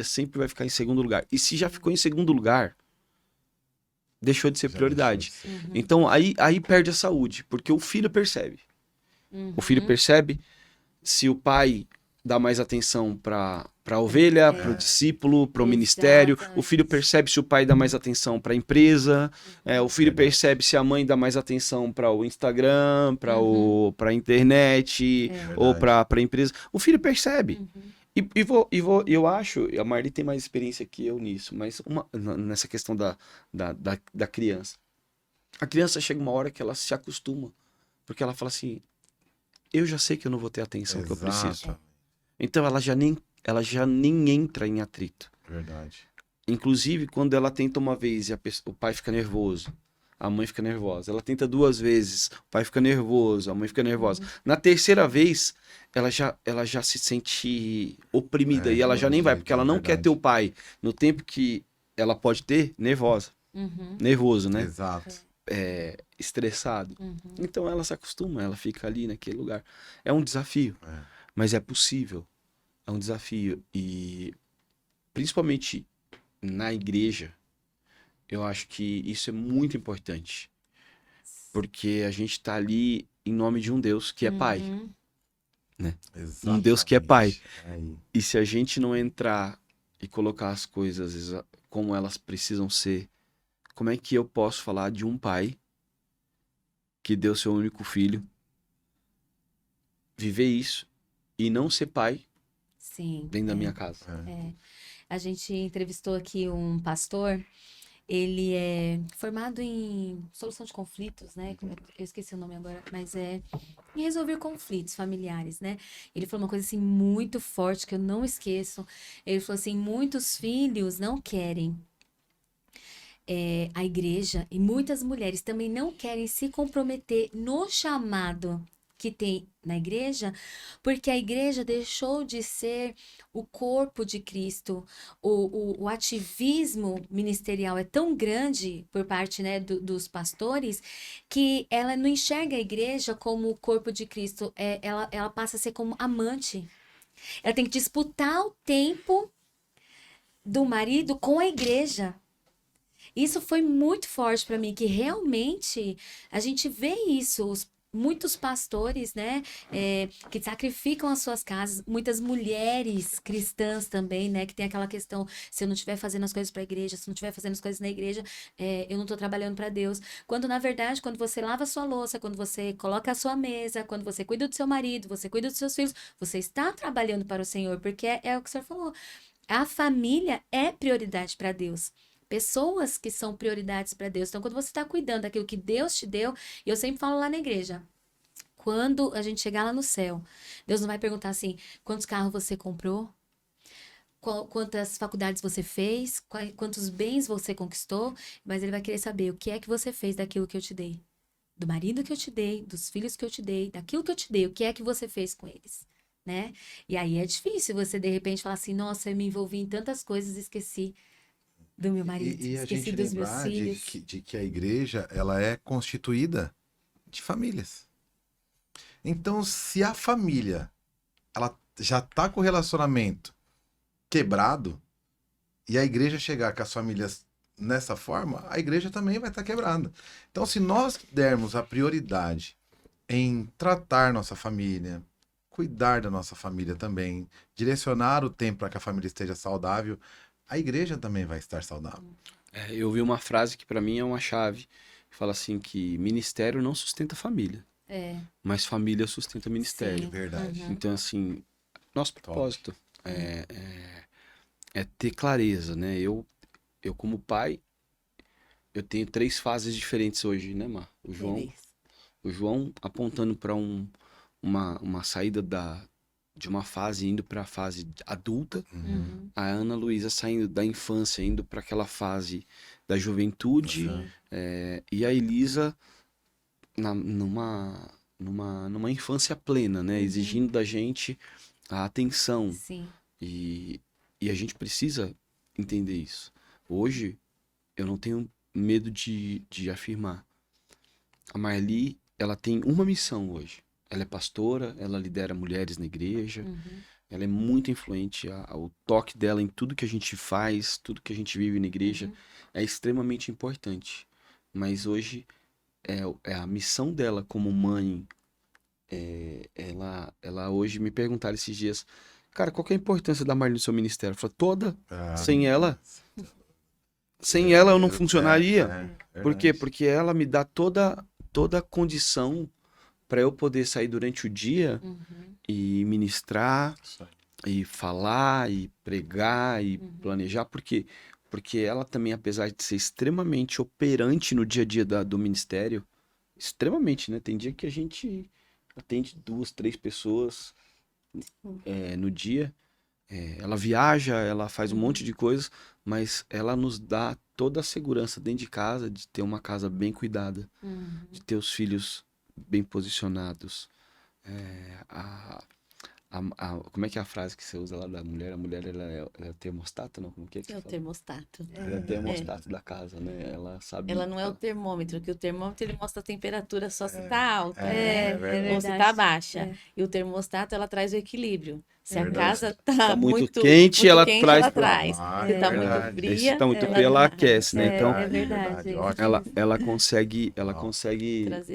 sempre vai ficar em segundo lugar. E se já ficou em segundo lugar, deixou de ser Já prioridade. deixou de ser. Então, aí perde a saúde, porque o filho percebe. O filho percebe se o pai dá mais atenção para a ovelha, para o discípulo, para o ministério. O filho percebe se o pai dá mais atenção para a empresa. O filho percebe se a mãe dá mais atenção para o Instagram, para a internet, ou para a empresa. O filho percebe. Eu acho, a Marli tem mais experiência que eu nisso, mas nessa questão da criança. A criança chega uma hora que ela se acostuma, porque ela fala assim, eu já sei que eu não vou ter a atenção que eu preciso. Exato. Então ela já nem entra em atrito. Verdade. Inclusive, quando ela tenta uma vez e o pai fica nervoso, a mãe fica nervosa. Ela tenta 2 vezes, o pai fica nervoso, a mãe fica nervosa. Na terceira vez, ela já se sente oprimida e ela já nem vai, porque ela não quer ter o pai no tempo que ela pode ter, nervosa. Nervoso, né? Exato. Estressado. Então ela se acostuma, ela fica ali naquele lugar. É um desafio, mas é possível. É um desafio. E principalmente na igreja, eu acho que isso é muito importante. Porque a gente está ali em nome de um Deus que é Pai. Um Deus que é Pai. Aí. E se a gente não entrar e colocar as coisas como elas precisam ser, como é que eu posso falar de um pai que deu seu único filho, viver isso e não ser pai Sim. dentro da minha casa? A gente entrevistou aqui um pastor, ele é formado em solução de conflitos, né? Eu esqueci o nome agora, mas é em resolver conflitos familiares, né? Ele falou uma coisa assim muito forte que eu não esqueço. Ele falou assim, muitos filhos não querem a igreja e muitas mulheres também não querem se comprometer no chamado que tem na igreja, porque a igreja deixou de ser o corpo de Cristo. O ativismo ministerial é tão grande por parte, né, dos pastores, que ela não enxerga a igreja como o corpo de Cristo. Ela passa a ser como amante. Ela tem que disputar o tempo do marido com a igreja. Isso foi muito forte para mim, que realmente a gente vê isso, muitos pastores, né, que sacrificam as suas casas, muitas mulheres cristãs também, né, que tem aquela questão, se eu não estiver fazendo as coisas para a igreja, se eu não estiver fazendo as coisas na igreja, eu não estou trabalhando para Deus. Quando, na verdade, quando você lava a sua louça, quando você coloca a sua mesa, quando você cuida do seu marido, você cuida dos seus filhos, você está trabalhando para o Senhor, porque é o que o Senhor falou. A família é prioridade para Deus. Pessoas que são prioridades para Deus. Então, quando você está cuidando daquilo que Deus te deu, e eu sempre falo lá na igreja, quando a gente chegar lá no céu, Deus não vai perguntar assim, quantos carros você comprou? Quantas faculdades você fez? Quantos bens você conquistou? Mas Ele vai querer saber o que é que você fez daquilo que eu te dei. Do marido que eu te dei, dos filhos que eu te dei, daquilo que eu te dei, o que é que você fez com eles? Né? E aí é difícil você, de repente, falar assim, nossa, eu me envolvi em tantas coisas e esqueci do meu marido, E a esqueci gente dos meus lembrar filhos. de que a igreja, ela é constituída de famílias. Então, se a família ela já está com o relacionamento quebrado e a igreja chegar com as famílias nessa forma, a igreja também vai estar quebrada. Então, se nós dermos a prioridade em tratar nossa família, cuidar da nossa família também, direcionar o tempo para que a família esteja saudável, a igreja também vai estar saudável. Eu vi uma frase que para mim é uma chave, que fala assim que ministério não sustenta família, mas família sustenta ministério. Sim. Verdade. Então, assim, nosso propósito é ter clareza, né? Eu como pai, eu tenho 3 fases diferentes hoje, né, Mar? O João apontando para uma saída de uma fase indo para a fase adulta, a Ana Luísa saindo da infância, indo para aquela fase da juventude, e a Elisa numa infância plena, né? Exigindo da gente a atenção. Sim. E a gente precisa entender isso. Hoje, eu não tenho medo de afirmar. A Marli, ela tem uma missão hoje. Ela é pastora, ela lidera mulheres na igreja, ela é muito influente, o toque dela em tudo que a gente faz, tudo que a gente vive na igreja é extremamente importante. Mas hoje, é a missão dela como mãe, ela hoje me perguntaram esses dias, cara, qual que é a importância da Marli no seu ministério? Eu falei, toda, sem ela eu não funcionaria. Por quê? Porque ela me dá toda a condição para eu poder sair durante o dia e ministrar, e falar, e pregar, e planejar. Por quê? Porque ela também, apesar de ser extremamente operante no dia a dia do ministério, extremamente, né? Tem dia que a gente atende 2, 3 pessoas no dia. Ela viaja, ela faz um monte de coisas, mas ela nos dá toda a segurança dentro de casa, de ter uma casa bem cuidada, de ter os filhos bem posicionados. Como é que é a frase que você usa lá da mulher? A mulher, ela é o termostato, não? Como que você É o fala? termostato. Ela é o termostato da casa, né? Ela sabe... Ela não é o termômetro, que o termômetro ele mostra a temperatura só se tá alta, ou se verdade. tá baixa. E o termostato ela traz o equilíbrio. Se a Verdade. casa Tá tá muito quente, ela traz ela pra- traz. Ah, Se tá verdade. muito Se fria, tá muito frio, ela aquece, né? Então, É verdade. Ótimo. ela consegue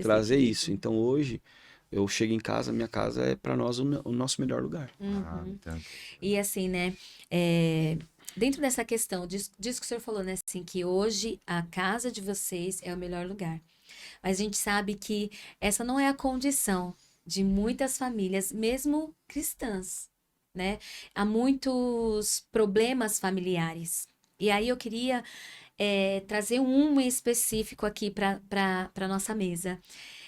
Trazer esse isso. Então, hoje, eu chego em casa, minha casa é para nós o nosso melhor lugar. Entendo. E assim, né? Dentro dessa questão, disso que o senhor falou, né? Assim, que hoje a casa de vocês é o melhor lugar. Mas a gente sabe que essa não é a condição de muitas famílias, mesmo cristãs, né? Há muitos problemas familiares. E aí eu queria trazer um específico aqui para a nossa mesa,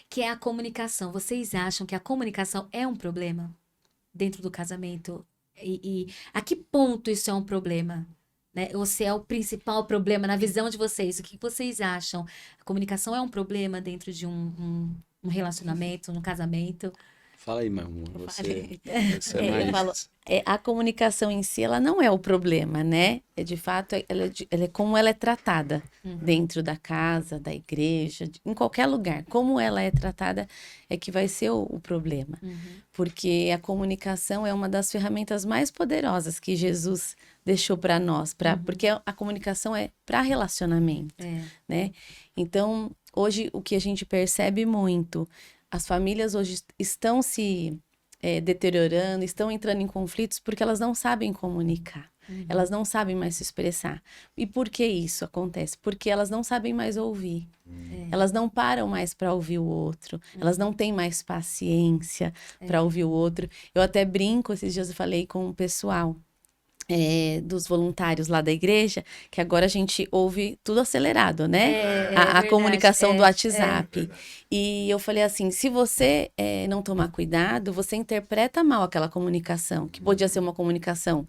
que é a comunicação. Vocês acham que a comunicação é um problema dentro do casamento? E a que ponto isso é um problema? Né? Ou se é o principal problema na visão de vocês? O que vocês acham? A comunicação é um problema dentro de um relacionamento, um casamento? Fala aí, meu amor. Você é eu mais... falo, a comunicação em si, ela não é o problema, né? De fato, ela é como ela é tratada dentro da casa, da igreja, em qualquer lugar. Como ela é tratada é que vai ser o problema. Porque a comunicação é uma das ferramentas mais poderosas que Jesus deixou para nós, porque a comunicação é para relacionamento, né? Então, hoje, o que a gente percebe muito, as famílias hoje estão se deteriorando, estão entrando em conflitos porque elas não sabem comunicar. Elas não sabem mais se expressar. E por que isso acontece? Porque elas não sabem mais ouvir. Elas não param mais para ouvir o outro. Elas não têm mais paciência para ouvir o outro. Eu até brinco, esses dias eu falei com o pessoal dos voluntários lá da igreja, que agora a gente ouve tudo acelerado, né? A verdade, comunicação do WhatsApp. E eu falei assim, se você não tomar cuidado, você interpreta mal aquela comunicação, que podia ser uma comunicação,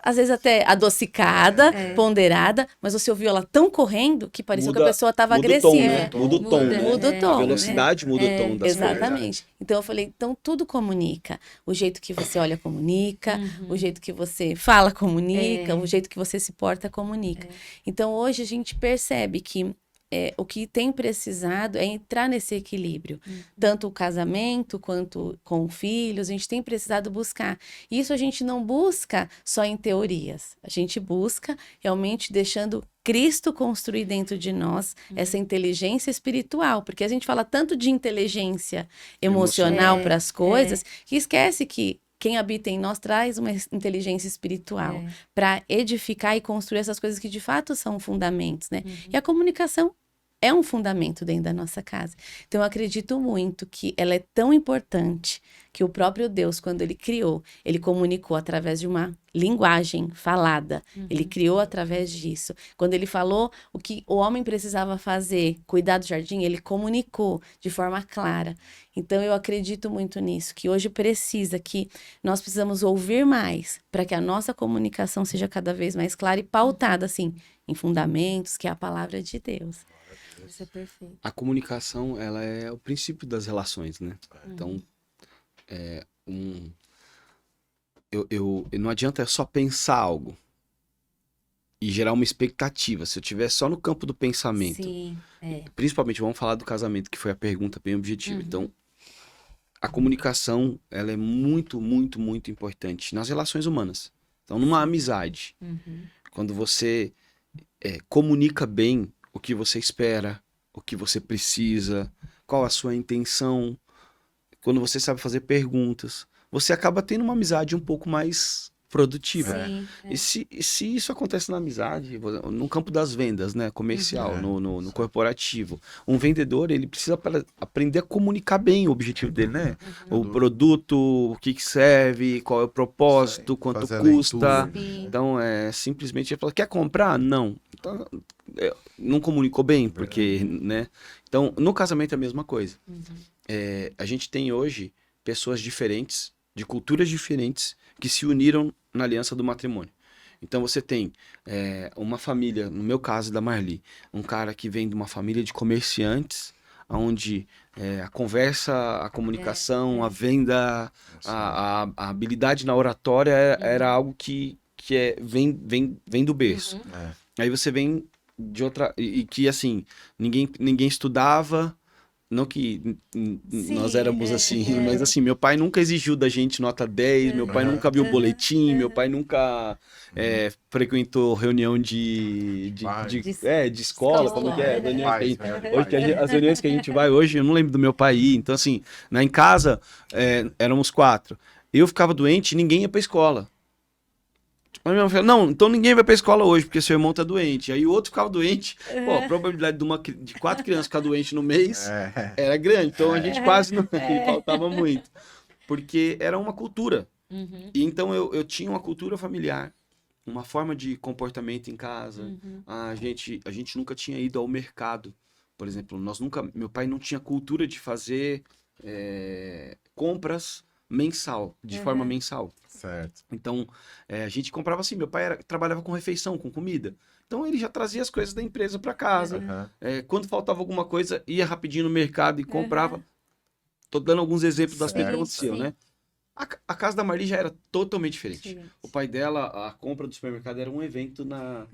às vezes até adocicada, ponderada, mas você ouviu ela tão correndo que parecia que a pessoa estava agressiva. Muda o tom, né? Muda o tom, A velocidade muda o tom das coisas. Exatamente. Então eu falei, então tudo comunica. O jeito que você olha comunica, o jeito que você fala comunica, o jeito que você se porta comunica. Então hoje a gente percebe que o que tem precisado é entrar nesse equilíbrio. Tanto o casamento quanto com filhos, a gente tem precisado buscar. Isso a gente não busca só em teorias. A gente busca realmente deixando Cristo construir dentro de nós essa inteligência espiritual. Porque a gente fala tanto de inteligência emocional para as coisas, que esquece que quem habita em nós traz uma inteligência espiritual para edificar e construir essas coisas que de fato são fundamentos, né? E a comunicação é um fundamento dentro da nossa casa. Então, eu acredito muito que ela é tão importante que o próprio Deus, quando ele criou, ele comunicou através de uma linguagem falada. Ele criou através disso. Quando ele falou o que o homem precisava fazer, cuidar do jardim, ele comunicou de forma clara. Então, eu acredito muito nisso, que hoje que nós precisamos ouvir mais para que a nossa comunicação seja cada vez mais clara e pautada, assim, em fundamentos, que é a palavra de Deus. Isso é perfeito. A comunicação, ela é o princípio das relações, né? Então, não adianta só pensar algo e gerar uma expectativa. Se eu estiver só no campo do pensamento, Sim, principalmente vamos falar do casamento, que foi a pergunta bem objetiva. Então, a comunicação, ela é muito, muito, muito importante nas relações humanas. Então, numa amizade, quando você comunica bem o que você espera, o que você precisa, qual a sua intenção, quando você sabe fazer perguntas, você acaba tendo uma amizade um pouco mais produtiva. sim. E se isso acontece na amizade, no campo das vendas, né, comercial, no corporativo, um vendedor, ele precisa aprender a comunicar bem o objetivo dele, né? O produto, o que serve, qual é o propósito, quanto custa. Então, simplesmente ele fala, quer comprar? Não. Então, não comunicou bem, porque, né? Então, no casamento é a mesma coisa. A gente tem hoje pessoas diferentes, de culturas diferentes, que se uniram na aliança do matrimônio. Então você tem uma família, no meu caso da Marli, um cara que vem de uma família de comerciantes, onde a conversa, a comunicação, a venda, a habilidade na oratória era algo que vem do berço. Aí você vem de outra... E que, assim, ninguém estudava... Não que nós éramos assim, mas assim, meu pai nunca exigiu da gente nota 10, meu pai nunca viu boletim, meu pai nunca frequentou reunião de escola, como que é? Hoje, as reuniões que a gente vai hoje, eu não lembro do meu pai ir. Então, assim, em casa éramos 4. Eu ficava doente e ninguém ia pra escola. Aí minha mãe falou, não, então ninguém vai pra escola hoje, porque seu irmão tá doente. Aí o outro ficava doente. Pô, a probabilidade de 4 crianças ficar doente no mês era grande. Então a gente quase não faltava muito. Porque era uma cultura. E então eu tinha uma cultura familiar, uma forma de comportamento em casa. A gente nunca tinha ido ao mercado. Por exemplo, meu pai não tinha cultura de fazer compras de forma mensal. Certo. Então, a gente comprava assim, meu pai trabalhava com refeição, com comida. Então, ele já trazia as coisas da empresa para casa. Quando faltava alguma coisa, ia rapidinho no mercado e comprava. Tô dando alguns exemplos das coisas que aconteciam, né? A casa da Marli já era totalmente diferente. O pai dela, a compra do supermercado era um evento na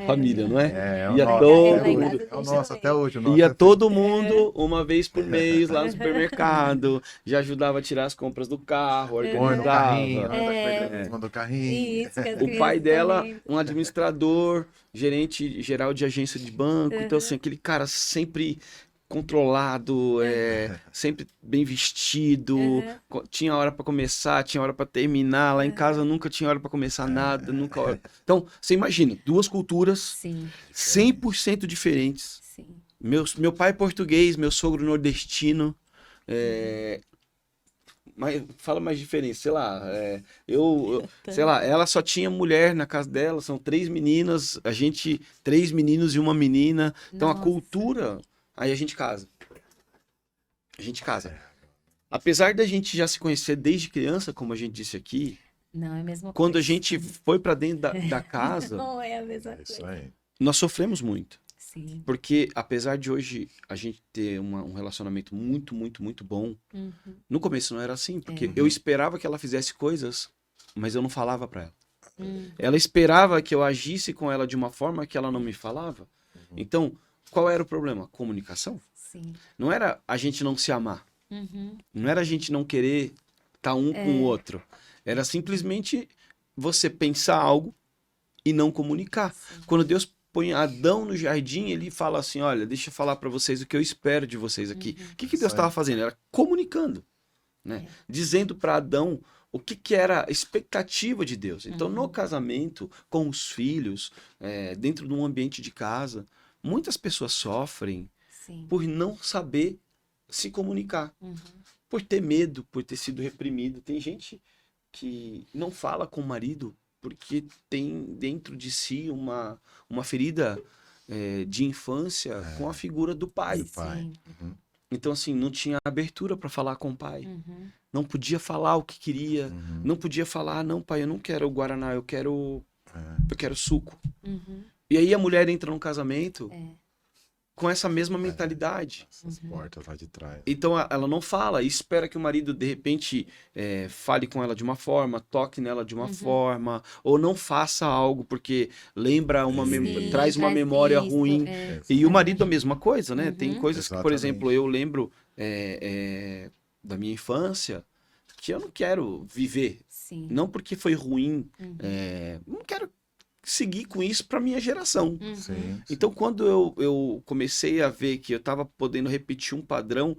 família, não é? Ia todo mundo. É o nosso, até hoje. Ia todo mundo uma vez por mês lá no supermercado, já ajudava a tirar as compras do carro, organizava. Do carrinho. Isso, que as O pai crianças dela, também. um administrador, gerente geral de agência de banco. Então, assim, aquele cara sempre controlado, sempre bem vestido, tinha hora para começar, tinha hora para terminar, lá em casa nunca tinha hora para começar nada, nunca hora. Então, você imagina, duas culturas Sim, 100% diferentes. sim. Meu pai é português, meu sogro nordestino, mas fala mais diferença, sei lá, sei lá, ela só tinha mulher na casa dela, são 3 meninas, 3 meninos e uma menina, então a Nossa. cultura... Aí a gente casa. Apesar da gente já se conhecer desde criança, como a gente disse aqui, Não é a mesma quando a coisa. gente foi pra dentro da casa, Não é a mesma Isso coisa. aí. nós sofremos muito. Sim. Porque apesar de hoje a gente ter um relacionamento muito, muito, muito bom, no começo não era assim, porque eu esperava que ela fizesse coisas, mas eu não falava pra ela. Ela esperava que eu agisse com ela de uma forma que ela não me falava. Então, qual era o problema? Comunicação. Sim. Não era a gente não se amar. Uhum. Não era a gente não querer estar um com o outro. Era simplesmente você pensar algo e não comunicar. Sim. Quando Deus põe Adão no jardim, ele fala assim, olha, deixa eu falar para vocês o que eu espero de vocês aqui. O que Deus estava fazendo? Era comunicando, né? Dizendo para Adão o que era a expectativa de Deus. Então, no casamento, com os filhos, dentro de um ambiente de casa, muitas pessoas sofrem Sim. por não saber se comunicar, por ter medo, por ter sido reprimido. Tem gente que não fala com o marido porque tem dentro de si uma ferida de infância com a figura do pai. Sim. Então, assim, não tinha abertura para falar com o pai. Não podia falar o que queria. Não podia falar, não, pai, eu não quero o Guaraná, eu quero suco. E aí a mulher entra num casamento com essa mesma mentalidade. Essas portas lá de trás. Então ela não fala, e espera que o marido de repente fale com ela de uma forma, toque nela de uma forma, ou não faça algo porque lembra Sim, traz uma traz memória isso, ruim. é. E o marido a mesma coisa, né? Tem coisas que, por Exatamente. exemplo, eu lembro da minha infância que eu não quero viver. Sim. Não porque foi ruim, não quero seguir com isso para minha geração. Sim. Então, quando eu comecei a ver que eu tava podendo repetir um padrão,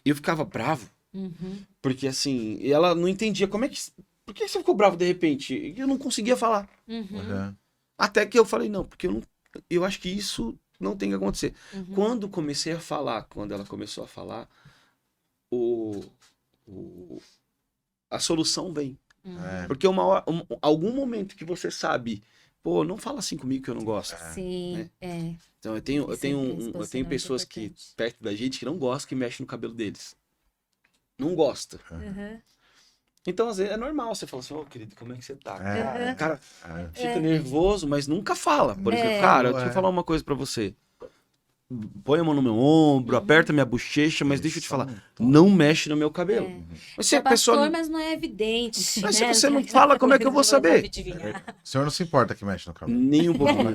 eu ficava bravo. Porque, assim, ela não entendia como é que... Por que você ficou bravo de repente? Eu não conseguia falar. Até que eu falei, não, porque eu acho que isso não tem que acontecer. Quando comecei a falar, quando ela começou a falar, a solução vem. Porque algum momento que você sabe, pô, não fala assim comigo que eu não gosto. Sim, Né? Então eu tenho Esse posicionamento pessoas é que importante. perto da gente que não gostam que mexem no cabelo deles. Não gosta. Então, às vezes, é normal você falar assim, ô querido, como é que você tá? É. O cara fica nervoso, mas nunca fala. Por exemplo, cara, deixa eu falar uma coisa pra você. Põe a mão no meu ombro, aperta minha bochecha, mas deixa eu te falar, não mexe no meu cabelo. Mas se Você é a pessoa... pastor, mas não é evidente. Mas né? se você não fala, como é que eu vou saber? O senhor não se importa que mexe no cabelo. Nem um pouquinho.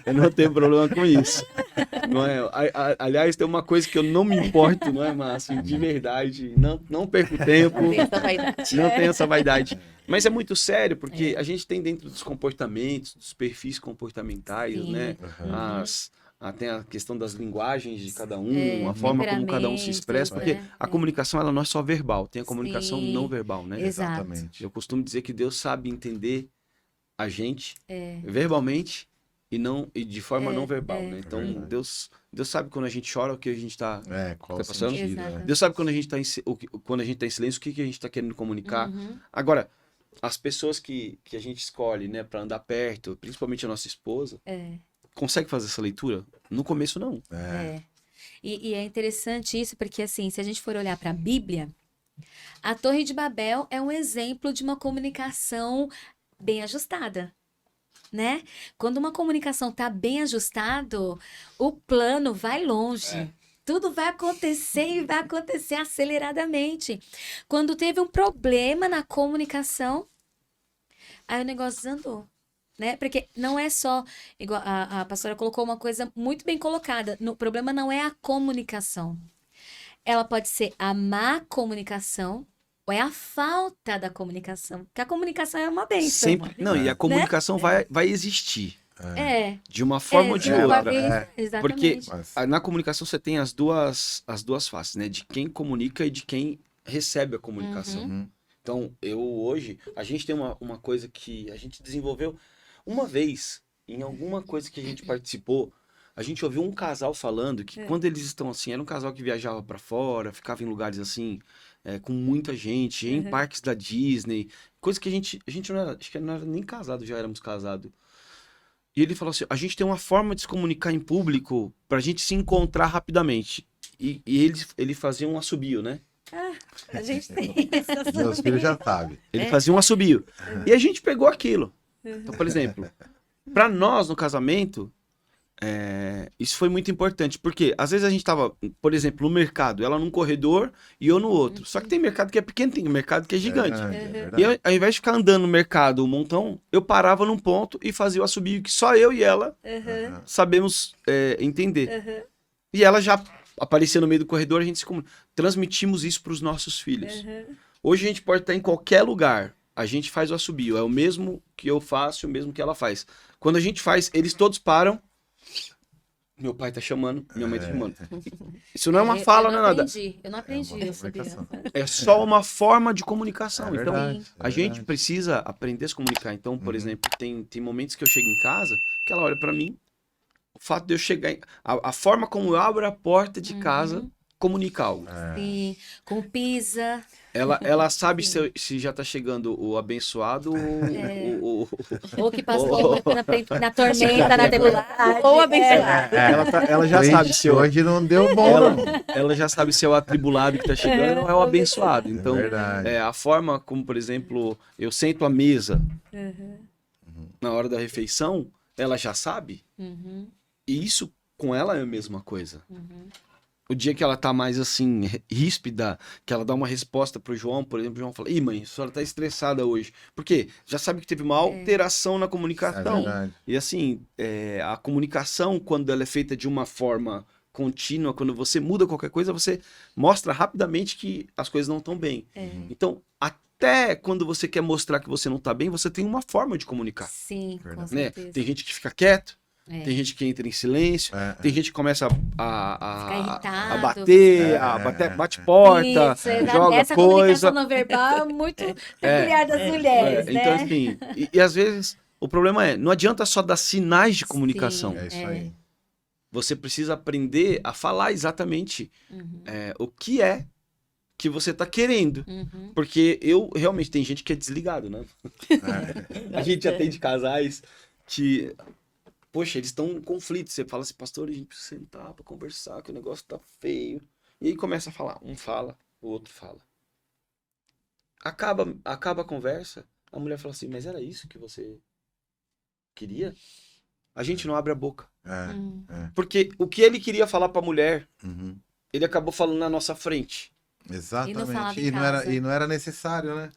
Eu não tenho problema com isso. Não é? Aliás, tem uma coisa que eu não me importo, não é, Márcio? De verdade. Não perco tempo. Tem essa vaidade. Não tem essa vaidade. Mas é muito sério, porque a gente tem dentro dos comportamentos, dos perfis comportamentais, Sim. né? Tem a questão das linguagens de cada um, a forma como cada um se expressa, porque temperamentos, a comunicação ela não é só verbal, tem a comunicação Sim. não verbal, né? Exato. Exatamente. Eu costumo dizer que Deus sabe entender a gente verbalmente e de forma não verbal, né? Então, verdade. Deus sabe quando a gente chora o que a gente está Qual tá o passando? sentido? Exato. Deus sabe quando a gente está em silêncio, o que a gente está querendo comunicar. Agora, as pessoas que a gente escolhe, né, para andar perto, principalmente a nossa esposa, consegue fazer essa leitura? No começo, não. E é interessante isso, porque assim, se a gente for olhar para a Bíblia, a Torre de Babel é um exemplo de uma comunicação bem ajustada, né? Quando uma comunicação tá bem ajustado, o plano vai longe. Tudo vai acontecer e vai acontecer aceleradamente. Quando teve um problema na comunicação, aí o negócio desandou. Né? Porque não é só, igual a pastora colocou uma coisa muito bem colocada, o problema não é a comunicação. Ela pode ser a má comunicação ou é a falta da comunicação. Porque a comunicação é uma bênção. Sempre. Não, e a comunicação vai existir. De uma forma ou de outra. Exatamente. Porque Mas- na comunicação você tem as duas faces, né? De quem comunica e de quem recebe a comunicação. Então, a gente tem uma coisa que a gente desenvolveu uma vez, em alguma coisa que a gente participou, a gente ouviu um casal falando que quando eles estão assim, era um casal que viajava pra fora, ficava em lugares assim, com muita gente, em parques da Disney, coisa que a gente não era, acho que não era nem casado, já éramos casados. E ele falou assim, a gente tem uma forma de se comunicar em público pra gente se encontrar rapidamente. E ele fazia um assobio, né? A gente tem essa Meus filhos já sabem. Ele fazia um assobio. E a gente pegou aquilo. Então, por exemplo, pra nós no casamento, isso foi muito importante, porque às vezes a gente tava, por exemplo, no mercado, ela num corredor e eu no outro. Só que tem mercado que é pequeno, tem mercado que é gigante. Verdade. E ao invés de ficar andando no mercado um montão, eu parava num ponto e fazia o assobio que só eu e ela sabemos entender. E ela já aparecia no meio do corredor, a gente transmitimos isso para os nossos filhos. Hoje a gente pode estar em qualquer lugar, a gente faz o assobio, é o mesmo que eu faço, o mesmo que ela faz. Quando a gente faz, eles todos param. Meu pai tá chamando, minha mãe tá chamando. Isso não é uma fala, não é nada. Eu não aprendi, eu sabia. É só uma forma de comunicação. É Então, verdade, a gente precisa aprender a se comunicar. Então, por exemplo, tem momentos que eu chego em casa, que ela olha pra mim, o fato de eu chegar, a forma como eu abro a porta de casa comunica algo. Sim, com pizza. Ela sabe se já tá chegando o abençoado Ou que passou na tormenta, na tempestade. Ou abençoado. ela já sabe se eu, Hoje não deu bom, não. ela já sabe se é o atribulado que tá chegando ou é o abençoado. Então, verdade. a forma como, por exemplo, eu sento à mesa na hora da refeição, ela já sabe. E isso com ela é a mesma coisa. O dia que ela tá mais assim, ríspida, que ela dá uma resposta pro João, por exemplo, o João fala: ih, mãe, a senhora tá estressada hoje. Por quê? Já sabe que teve uma alteração na É comunicação. verdade. E assim, a comunicação, quando ela é feita de uma forma contínua, quando você muda qualquer coisa, você mostra rapidamente que as coisas não estão bem. Então, até quando você quer mostrar que você não tá bem, você tem uma forma de comunicar. Sim, com Verdade. Né? certeza. Tem gente que fica quieto, tem gente que entra em silêncio, tem gente que começa Ficar a irritado. bater, bate porta, Isso, joga essa coisa. comunicação não verbal é muito peculiar das mulheres, né? Então, assim, e às vezes o problema não adianta só dar sinais de comunicação. Sim. É isso aí. Você precisa aprender a falar exatamente o que é que você tá querendo. Porque realmente tem gente que é desligado, né? A gente já tem de casais que, poxa, eles estão em conflito. Você fala assim: pastor, a gente precisa sentar pra conversar, que o negócio tá feio. E aí começa a falar. Um fala, o outro fala. Acaba a conversa, a mulher fala assim: mas era isso que você queria? A gente não abre a boca. Porque o que ele queria falar pra mulher, ele acabou falando na nossa frente. Exatamente. E não falava em E não era necessário, né?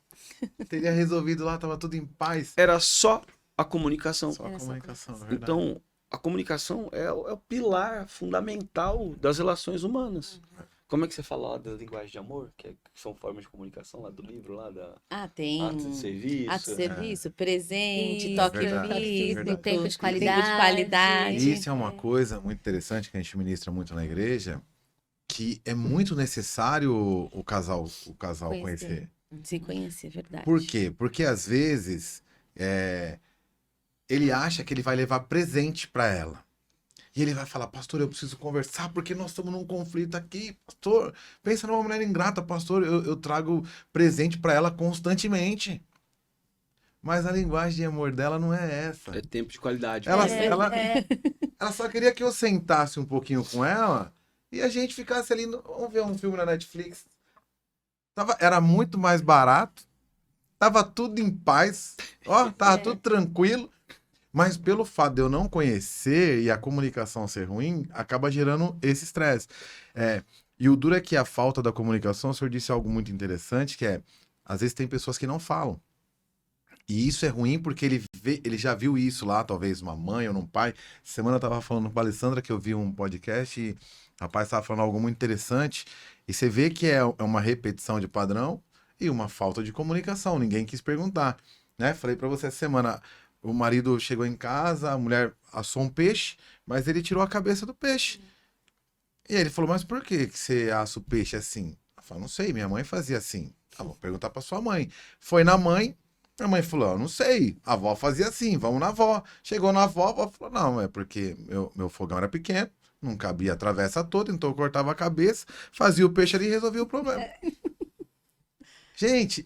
Teria resolvido lá, tava tudo em paz. Era só a comunicação. Só a comunicação, é verdade. Então, a comunicação é o pilar fundamental das relações humanas. Como é que você fala lá da linguagem de amor? Que são formas de comunicação lá do livro, lá da Tem ato de serviço. ato de serviço, presente, Isso, toque verdade, físico, verdade. Tempo de tempo qualidade. de qualidade. Isso é uma coisa muito interessante que a gente ministra muito na igreja, que é muito necessário o casal conhecer. Se conhecer, verdade. Por quê? Porque às vezes ele acha que ele vai levar presente para ela. E ele vai falar: pastor, eu preciso conversar porque nós estamos num conflito aqui, pastor. Pensa numa mulher ingrata, pastor, eu trago presente para ela constantemente. Mas a linguagem de amor dela não é essa. É tempo de qualidade. Ela só queria que eu sentasse um pouquinho com ela e a gente ficasse ali, vamos ver um filme na Netflix. Era muito mais barato, tava tudo em paz, tava tudo tranquilo. Mas pelo fato de eu não conhecer e a comunicação ser ruim, acaba gerando esse estresse. E o duro é que a falta da comunicação, o senhor disse algo muito interessante, que às vezes tem pessoas que não falam. E isso é ruim porque ele já viu isso lá, talvez numa mãe ou num pai. Semana eu tava falando com a Alessandra que eu vi um podcast e o rapaz estava falando algo muito interessante. E você vê que é uma repetição de padrão e uma falta de comunicação. Ninguém quis perguntar, né? Falei para você essa semana, o marido chegou em casa, a mulher assou um peixe, mas ele tirou a cabeça do peixe. E aí ele falou: mas por que você assa o peixe assim? Eu falei: não sei, minha mãe fazia assim. Vou perguntar para sua mãe. Foi na mãe. A mãe falou: não sei, a avó fazia assim, vamos na avó. Chegou na avó, a avó falou: não, é porque meu fogão era pequeno, não cabia a travessa toda, então eu cortava a cabeça, fazia o peixe ali e resolvia o problema. Gente,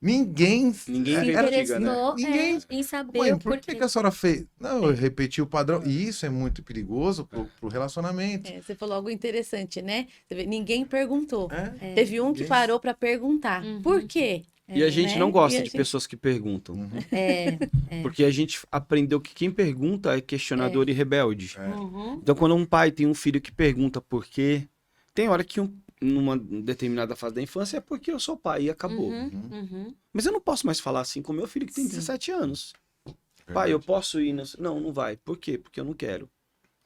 ninguém Se investiga, né? interessou Ninguém- em saber Mãe, o por porquê. que a senhora fez? Não, eu repeti o padrão. E isso é muito perigoso pro relacionamento. Você falou algo interessante, né? Você vê, ninguém perguntou. É? Teve um que Ninguém- parou para perguntar. Por quê? E a gente né? não gosta E a de gente- pessoas que perguntam. Uhum. Porque a gente aprendeu que quem pergunta é questionador e rebelde. É. Uhum. Então, quando um pai tem um filho que pergunta por quê, tem hora que numa determinada fase da infância é porque eu sou pai e acabou. Uhum. Uhum. Mas eu não posso mais falar assim com meu filho que tem Sim. 17 anos. Verdade. Pai, eu posso ir? Não, não vai. Por quê? Porque eu não quero.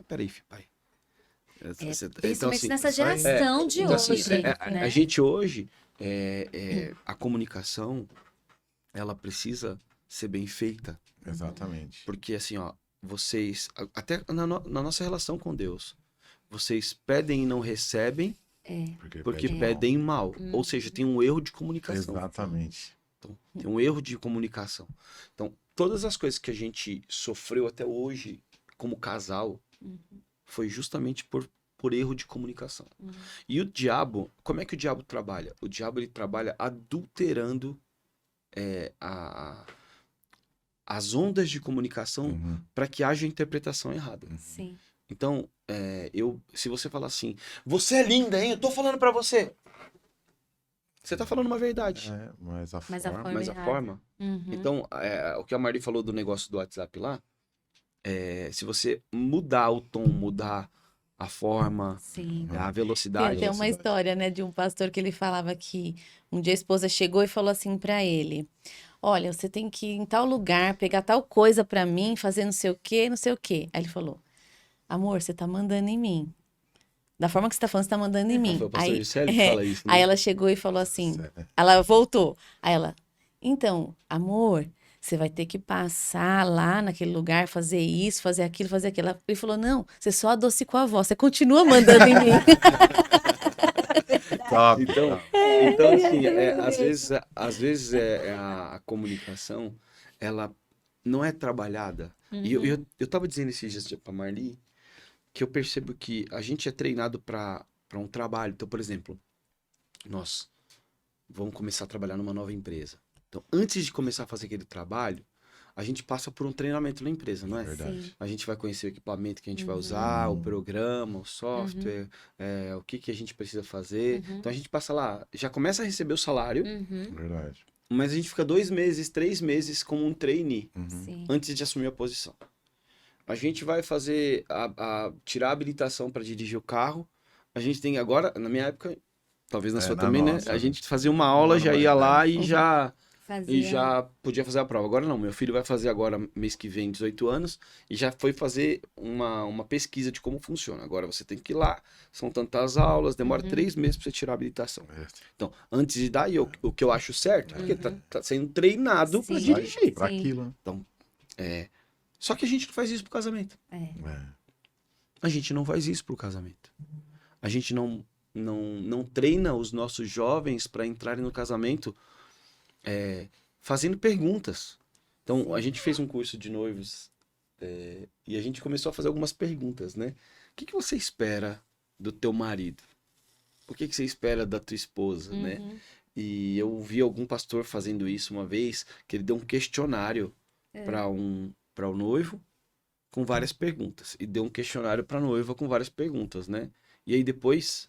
Peraí, filho, pai. Principalmente nessa isso aí- geração de Então, assim, hoje, né? a gente hoje, a comunicação, ela precisa ser bem feita. Exatamente. Porque assim, ó, vocês, até na nossa relação com Deus, vocês pedem e não recebem porque pede pedem mal. Hum. Ou seja, tem um erro de mal. comunicação. Exatamente. Então, tem um erro de comunicação. Então, todas as coisas que a gente sofreu até hoje como casal foi justamente por erro de comunicação. E o diabo, como é que o diabo trabalha? O diabo ele trabalha adulterando as ondas de comunicação Uhum. para que haja interpretação errada. Sim. Então, se você falar assim, você é linda, hein? Eu tô falando pra você. Você tá falando uma verdade. É, mas a Mas a forma... forma Mas a errada. forma. Uhum. Então, o que a Marli falou do negócio do WhatsApp lá, se você mudar o tom, mudar a forma, Sim. a Tem velocidade. até uma velocidade. história, né, de um pastor que ele falava que um dia a esposa chegou e falou assim pra ele: Olha, você tem que ir em tal lugar, pegar tal coisa pra mim, fazer não sei o quê, não sei o quê. Aí ele falou: Amor, você tá mandando em mim. Da forma que você tá falando, você tá mandando em mim. Foi o pastor Aí, Juscelio que fala isso, né? aí ela chegou e falou assim: Sério. Ela voltou. Aí ela: Então, amor, você vai ter que passar lá naquele lugar, fazer isso, fazer aquilo, fazer aquilo. Ele falou: Não, você só adocicou a voz, você continua mandando em mim. Top, Então, top. então assim, às vezes a comunicação, ela não é trabalhada. E eu tava dizendo esses dias pra Marli que eu percebo que a gente é treinado para um trabalho. Então, por exemplo, nós vamos começar a trabalhar numa nova empresa. Então, antes de começar a fazer aquele trabalho, a gente passa por um treinamento na empresa, não é? Verdade. Sim. A gente vai conhecer o equipamento que a gente vai usar, o programa, o software, o que a gente precisa fazer. Então a gente passa lá, já começa a receber o salário, Uhum. Verdade. mas a gente fica 2 meses, 3 meses como um trainee Uhum. Sim. antes de assumir a posição. A gente vai fazer, tirar a habilitação para dirigir o carro. A gente tem agora, na minha época, talvez na sua na também, nossa, né? A né? gente fazia uma aula, Um já ano ia mais lá velho. e Fazia. já podia fazer a prova. Agora não, meu filho vai fazer agora, mês que vem, 18 anos, e já foi fazer uma pesquisa de como funciona. Agora você tem que ir lá, são tantas aulas, demora 3 meses para você tirar a habilitação. É. Então, antes de dar, o que eu acho certo, porque tá sendo treinado para Sim. dirigir. Pra Sim. aquilo, É. Só que a gente não faz isso pro casamento. né? A gente não faz isso pro casamento. A gente não treina os nossos jovens para entrarem no casamento fazendo perguntas. Então, a gente fez um curso de noivos e a gente começou a fazer algumas perguntas, né? O que você espera do teu marido? O que você espera da tua esposa, né? E eu vi algum pastor fazendo isso uma vez, que ele deu um questionário para o noivo com várias perguntas. E deu um questionário para a noiva com várias perguntas, né? E aí depois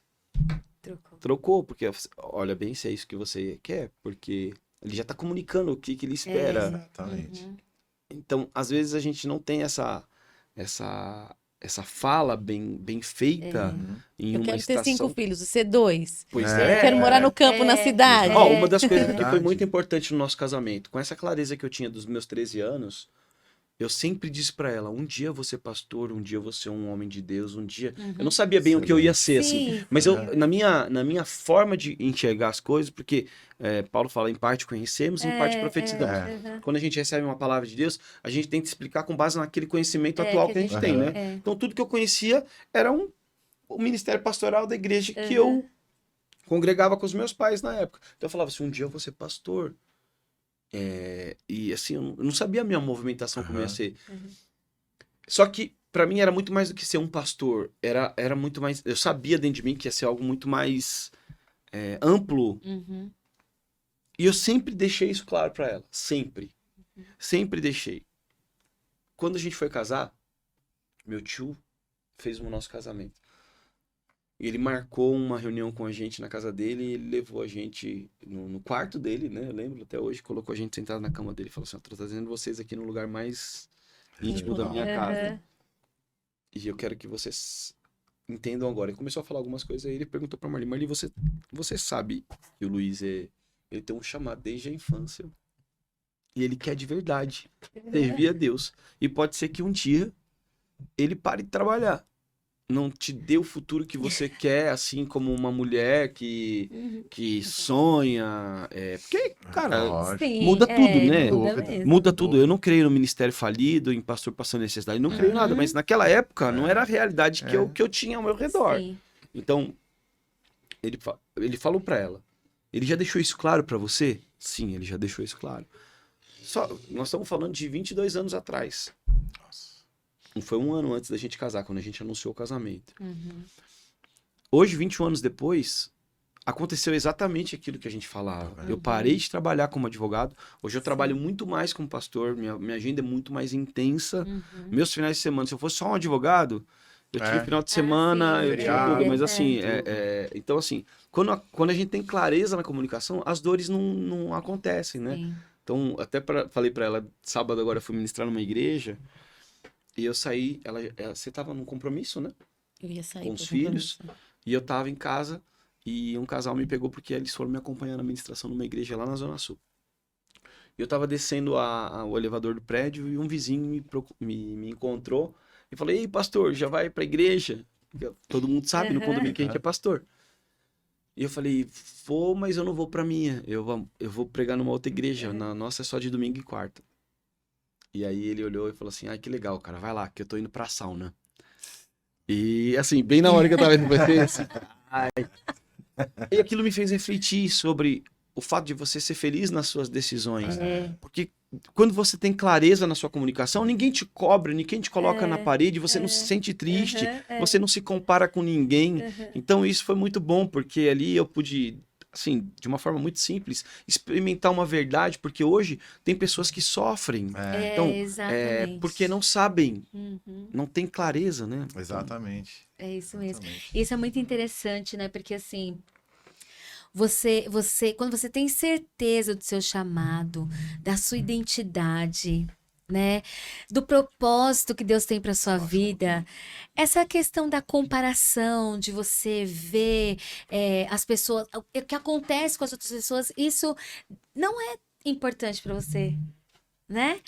trocou, porque olha bem se é isso que você quer, porque ele já está comunicando o que ele espera. Exatamente. Então, às vezes a gente não tem essa fala bem feita em Eu uma quero ter estação. 5 filhos, você 2. Pois É. Eu quero morar no campo, na cidade. Ó, uma das coisas que foi Verdade. muito importante no nosso casamento, com essa clareza que eu tinha dos meus 13 anos, eu sempre disse pra ela, um dia eu vou ser pastor, um dia eu vou ser um homem de Deus, um dia... Eu não sabia bem o que eu ia ser, assim. Sim. Mas na minha forma de enxergar as coisas, porque Paulo fala, em parte conhecemos, em parte profetizamos. Quando a gente recebe uma palavra de Deus, a gente tenta explicar com base naquele conhecimento atual que a gente tem, né? Então, tudo que eu conhecia era o ministério pastoral da igreja que eu congregava com os meus pais na época. Então, eu falava assim, um dia eu vou ser pastor. E assim, eu não sabia a minha movimentação como ia ser. Só que, pra mim, era muito mais do que ser um pastor. Era muito mais... Eu sabia dentro de mim que ia ser algo muito mais amplo. E eu sempre deixei isso claro pra ela. Sempre. Sempre deixei. Quando a gente foi casar, meu tio fez o nosso casamento. Ele marcou uma reunião com a gente na casa dele e ele levou a gente no quarto dele, né? Eu lembro até hoje, colocou a gente sentado na cama dele e falou assim: eu tô trazendo vocês aqui no lugar mais íntimo da minha casa. E eu quero que vocês entendam agora. Ele começou a falar algumas coisas, aí ele perguntou pra Marli: Marli, você sabe que o Luiz ele tem um chamado desde a infância. E ele quer de verdade servir a Deus. E pode ser que um dia ele pare de trabalhar. Não te dê o futuro que você quer, assim como uma mulher que sonha. Porque, cara, Lógico. Sim, muda tudo, né? Muda Dúvida. mesmo. muda tudo. Eu não creio no ministério falido, em pastor passando necessidade. Não creio em nada, mas naquela época não era a realidade que eu tinha ao meu redor. Sim. Então, ele falou pra ela: ele já deixou isso claro pra você? Sim, ele já deixou isso claro. Nós estamos falando de 22 anos atrás. Foi um ano antes da gente casar, quando a gente anunciou o casamento. Hoje, 21 anos depois, aconteceu exatamente aquilo que a gente falava. Eu parei de trabalhar como advogado. Hoje eu trabalho muito mais como pastor. Minha agenda é muito mais intensa. Meus finais de semana, se eu fosse só um advogado, eu tinha final de semana, sim, eu tinha feriado, tudo. Mas assim, tudo. então assim, quando a gente tem clareza na comunicação, as dores não acontecem, né? Sim. Então, falei pra ela, sábado agora eu fui ministrar numa igreja, e eu saí, você tava num compromisso, né? Eu ia sair Com pro os filhos. compromisso. E eu tava em casa, e um casal me pegou porque eles foram me acompanhar na ministração numa igreja lá na Zona Sul. E eu tava descendo o elevador do prédio, e um vizinho me encontrou, e falei: ei, pastor, já vai pra igreja? Todo mundo sabe no condomínio que a gente é pastor. E eu falei: vou, mas eu não vou pra minha. Eu vou pregar numa outra igreja. Na nossa é só de domingo e quarta. E aí ele olhou e falou assim: ai, que legal, cara, vai lá, que eu tô indo pra sauna. E assim, bem na hora que eu tava indo pra ser assim, ai. E aquilo me fez refletir sobre o fato de você ser feliz nas suas decisões. Porque quando você tem clareza na sua comunicação, ninguém te cobra, ninguém te coloca na parede, você não se sente triste, você não se compara com ninguém. Então isso foi muito bom, porque ali eu pude, assim, de uma forma muito simples, experimentar uma verdade, porque hoje tem pessoas que sofrem. Então, Exatamente. porque não sabem, não tem clareza, né? Exatamente. É isso mesmo. Exatamente. Isso é muito interessante, né? Porque assim, quando você tem certeza do seu chamado, da sua identidade, né? Do propósito que Deus tem para sua vida, essa questão da comparação, de você ver as pessoas, o que acontece com as outras pessoas, isso não é importante para você, né?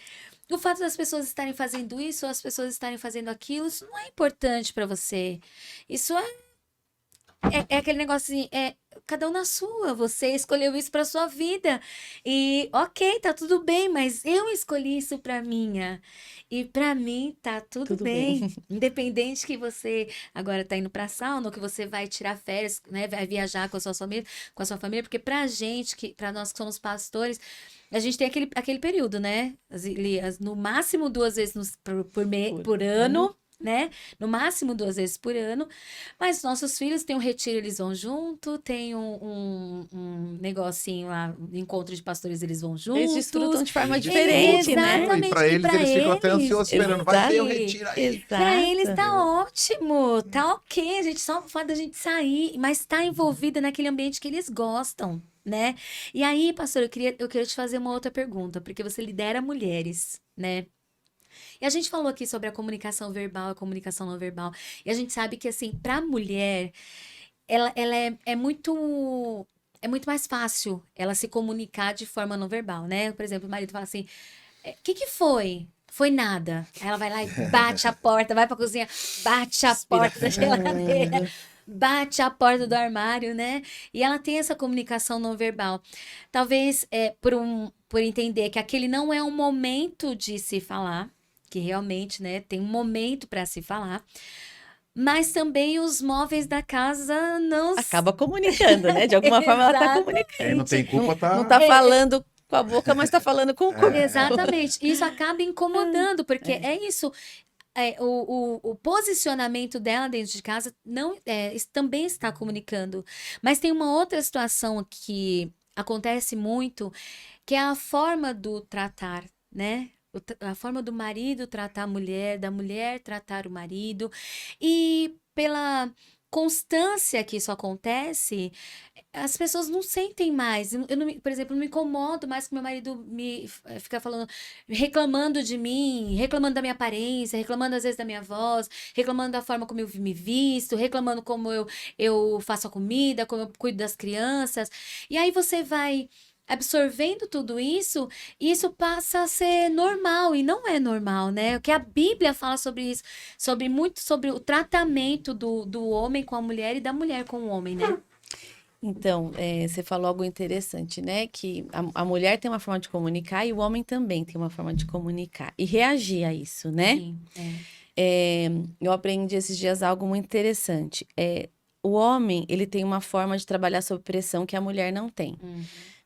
O fato das pessoas estarem fazendo isso, ou as pessoas estarem fazendo aquilo, isso não é importante para você. Isso é aquele negócio assim, cada um na sua, você escolheu isso pra sua vida. E ok, tá tudo bem, mas eu escolhi isso pra minha. E pra mim tá tudo Tudo bem. bem. Independente que você agora tá indo pra sauna, ou que você vai tirar férias, né, vai viajar com a sua família, porque pra gente, pra nós que somos pastores, a gente tem aquele período, né? No máximo 2 vezes por ano, né? No máximo 2 vezes por ano. Mas nossos filhos têm um retiro, eles vão junto, tem um negocinho lá, encontro de pastores, eles vão juntos. Eles desfrutam de forma Eles diferente, desfrutam, né? Exatamente. E pra eles, eles ficam até ansiosos esperando. Vai ter o retiro aí. Pra eles Exato. tá ótimo, tá ok, a gente só o fato da gente sair, mas tá envolvida naquele ambiente que eles gostam, né? E aí, pastor, eu queria te fazer uma outra pergunta, porque você lidera mulheres, né? E a gente falou aqui sobre a comunicação verbal, a comunicação não verbal, e a gente sabe que, assim, pra mulher, ela é muito mais fácil ela se comunicar de forma não verbal, né? Por exemplo, o marido fala assim: o que foi? Foi nada. Aí ela vai lá e bate a porta, vai pra cozinha, bate a porta da geladeira, bate a porta do armário, né? E ela tem essa comunicação não verbal. Talvez por entender que aquele não é um momento de se falar, que realmente, né, tem um momento para se falar. Mas também os móveis da casa não Acaba comunicando, né? De alguma forma ela tá Exatamente. comunicando. Quem não tem culpa tá. Não tá falando com a boca, mas tá falando com o corpo. Exatamente. Isso acaba incomodando, porque é isso. O posicionamento dela dentro de casa isso também está comunicando. Mas tem uma outra situação que acontece muito, que é a forma do tratar, né? A forma do marido tratar a mulher, da mulher tratar o marido. E constância que isso acontece, as pessoas não sentem mais. Eu não, por exemplo, não me incomodo mais que meu marido fica falando, reclamando de mim, reclamando da minha aparência, reclamando às vezes da minha voz, reclamando da forma como eu me visto, reclamando como eu faço a comida, como eu cuido das crianças. E aí você vai absorvendo tudo isso, e isso passa a ser normal, e não é normal, né? O que a Bíblia fala sobre isso, sobre o tratamento do homem com a mulher e da mulher com o homem, né? Então, você falou algo interessante, né? Que a mulher tem uma forma de comunicar e o homem também tem uma forma de comunicar. E reagir a isso, né? Sim, Eu aprendi esses dias algo muito interessante. O homem, ele tem uma forma de trabalhar sob pressão que a mulher não tem. Uhum.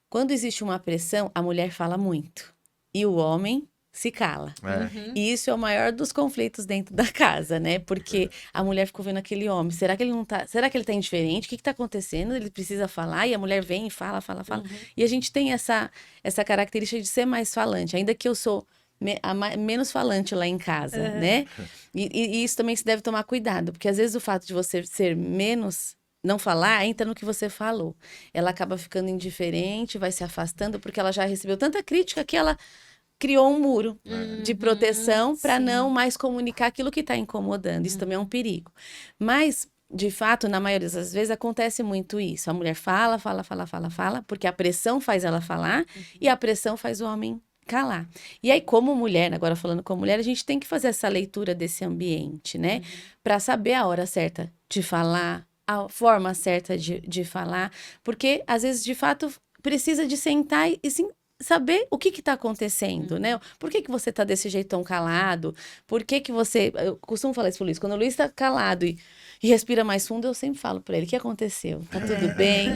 Quando existe uma pressão, a mulher fala muito. E o homem se cala. Uhum. E isso é o maior dos conflitos dentro da casa, né? Porque a mulher ficou vendo aquele homem. Será que ele não tá. Será que ele tá indiferente? O que tá acontecendo? Ele precisa falar, e a mulher vem e fala. E a gente tem essa característica de ser mais falante, ainda que eu sou menos falante lá em casa, né? E isso também se deve tomar cuidado, porque às vezes o fato de você ser menos. Não falar, entra no que você falou. Ela acaba ficando indiferente, vai se afastando, porque ela já recebeu tanta crítica que ela criou um muro de proteção para sim. não mais comunicar aquilo que está incomodando. Isso também é um perigo. Mas, de fato, na maioria das vezes acontece muito isso. A mulher fala, porque a pressão faz ela falar e a pressão faz o homem calar. E aí, como mulher, agora falando como mulher, a gente tem que fazer essa leitura desse ambiente, né? Para saber a hora certa de falar, a forma certa de falar, porque às vezes, de fato, precisa de sentar e saber o que está acontecendo, né? Por que você tá desse jeito tão calado? Por que você... Eu costumo falar isso pro Luiz. Quando o Luiz tá calado e respira mais fundo, eu sempre falo para ele, o que aconteceu? Tá tudo bem?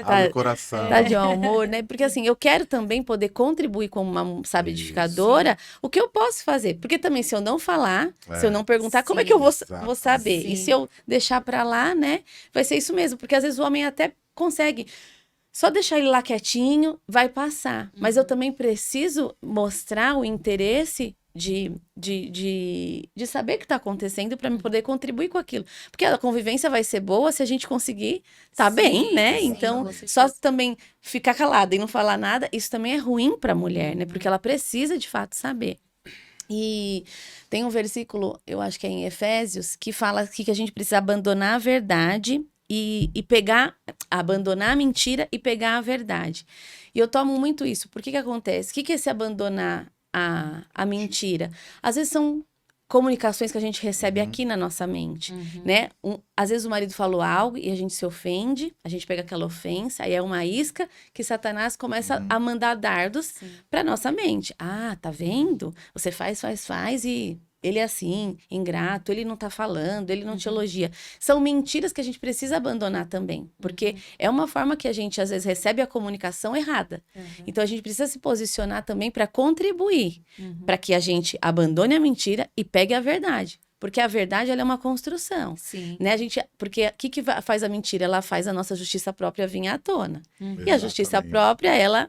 Abre o coração. Tá de mau humor, né? Porque assim, eu quero também poder contribuir como uma sabidificadora o que eu posso fazer. Porque também se eu não falar, se eu não perguntar, como é que eu vou saber? Sim. E se eu deixar para lá, né? Vai ser isso mesmo. Porque às vezes o homem até consegue... Só deixar ele lá quietinho, vai passar. Mas eu também preciso mostrar o interesse de saber o que está acontecendo para me poder contribuir com aquilo. Porque a convivência vai ser boa se a gente conseguir estar bem, né? Sim, Então, com certeza. só também ficar calada e não falar nada, isso também é ruim para a mulher, né? Porque ela precisa, de fato, saber. E tem um versículo, eu acho que é em Efésios, que fala que a gente precisa abandonar a verdade e abandonar a mentira e pegar a verdade. E eu tomo muito isso. Por que acontece? O que é esse abandonar a mentira? Às vezes são comunicações que a gente recebe aqui na nossa mente, né? Às vezes o marido falou algo e a gente se ofende, a gente pega aquela ofensa, aí é uma isca que Satanás começa a mandar dardos para nossa mente. Ah, tá vendo? Você faz e ele é assim, ingrato, ele não tá falando, ele não te elogia. São mentiras que a gente precisa abandonar também, porque é uma forma que a gente às vezes recebe a comunicação errada. Então a gente precisa se posicionar também para contribuir, para que a gente abandone a mentira e pegue a verdade. Porque a verdade, ela é uma construção, Sim. né? Porque o que faz a mentira? Ela faz a nossa justiça própria vir à tona. E a justiça Exatamente. própria,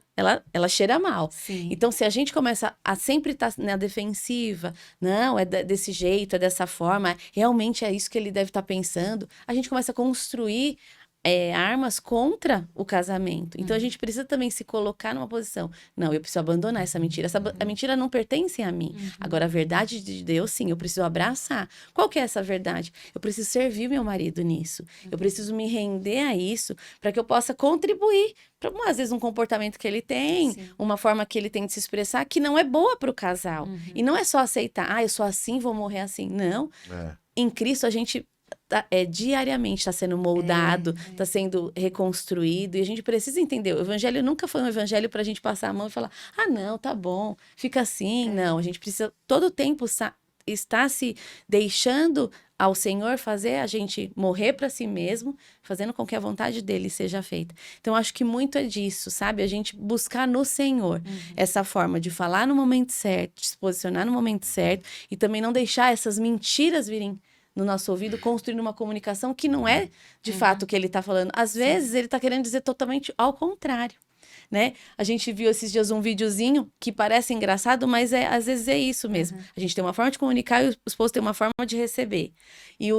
ela cheira mal. Sim. Então, se a gente começa a sempre estar na defensiva, não, é desse jeito, é dessa forma, realmente é isso que ele deve estar pensando, a gente começa a construir armas contra o casamento. Então, a gente precisa também se colocar numa posição. Não, eu preciso abandonar essa mentira. A mentira não pertence a mim. Agora, a verdade de Deus, sim, eu preciso abraçar. Qual que é essa verdade? Eu preciso servir meu marido nisso. Eu preciso me render a isso para que eu possa contribuir para, às vezes, um comportamento que ele tem, uma forma que ele tem de se expressar que não é boa para o casal. E não é só aceitar, eu sou assim, vou morrer assim. Não. Em Cristo, a gente diariamente está sendo moldado, está sendo reconstruído, e a gente precisa entender, o evangelho nunca foi um evangelho para a gente passar a mão e falar, não, tá bom, fica assim, não, a gente precisa todo o tempo estar se deixando ao Senhor fazer a gente morrer para si mesmo, fazendo com que a vontade dele seja feita. Então, acho que muito é disso, sabe? A gente buscar no Senhor essa forma de falar no momento certo, de se posicionar no momento certo, e também não deixar essas mentiras virem no nosso ouvido, construindo uma comunicação que não é de fato o que ele está falando. Às vezes, ele está querendo dizer totalmente ao contrário. né? A gente viu esses dias um videozinho que parece engraçado, mas às vezes é isso mesmo. A gente tem uma forma de comunicar e o esposo tem uma forma de receber. E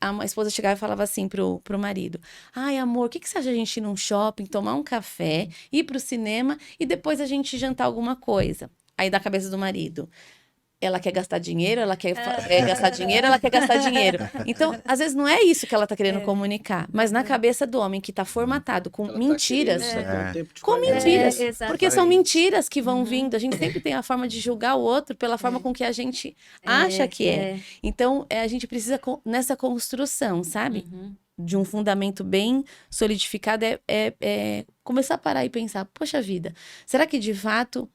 a esposa chegava e falava assim pro marido: ai, amor, o que você acha de a gente ir num shopping, tomar um café, ir pro cinema e depois a gente jantar alguma coisa? Aí da cabeça do marido: ela quer gastar dinheiro, ela quer gastar dinheiro, ela quer gastar dinheiro. Então, às vezes não é isso que ela tá querendo comunicar, mas na cabeça do homem que tá formatado com Ela mentiras, tá querendo só ter um tempo de com qualidade. mentiras, exatamente. porque são mentiras que vão vindo. A gente sempre tem a forma de julgar o outro pela forma com que a gente acha que é. Então, a gente precisa nessa construção, sabe? De um fundamento bem solidificado, começar a parar e pensar: poxa vida, será que de fato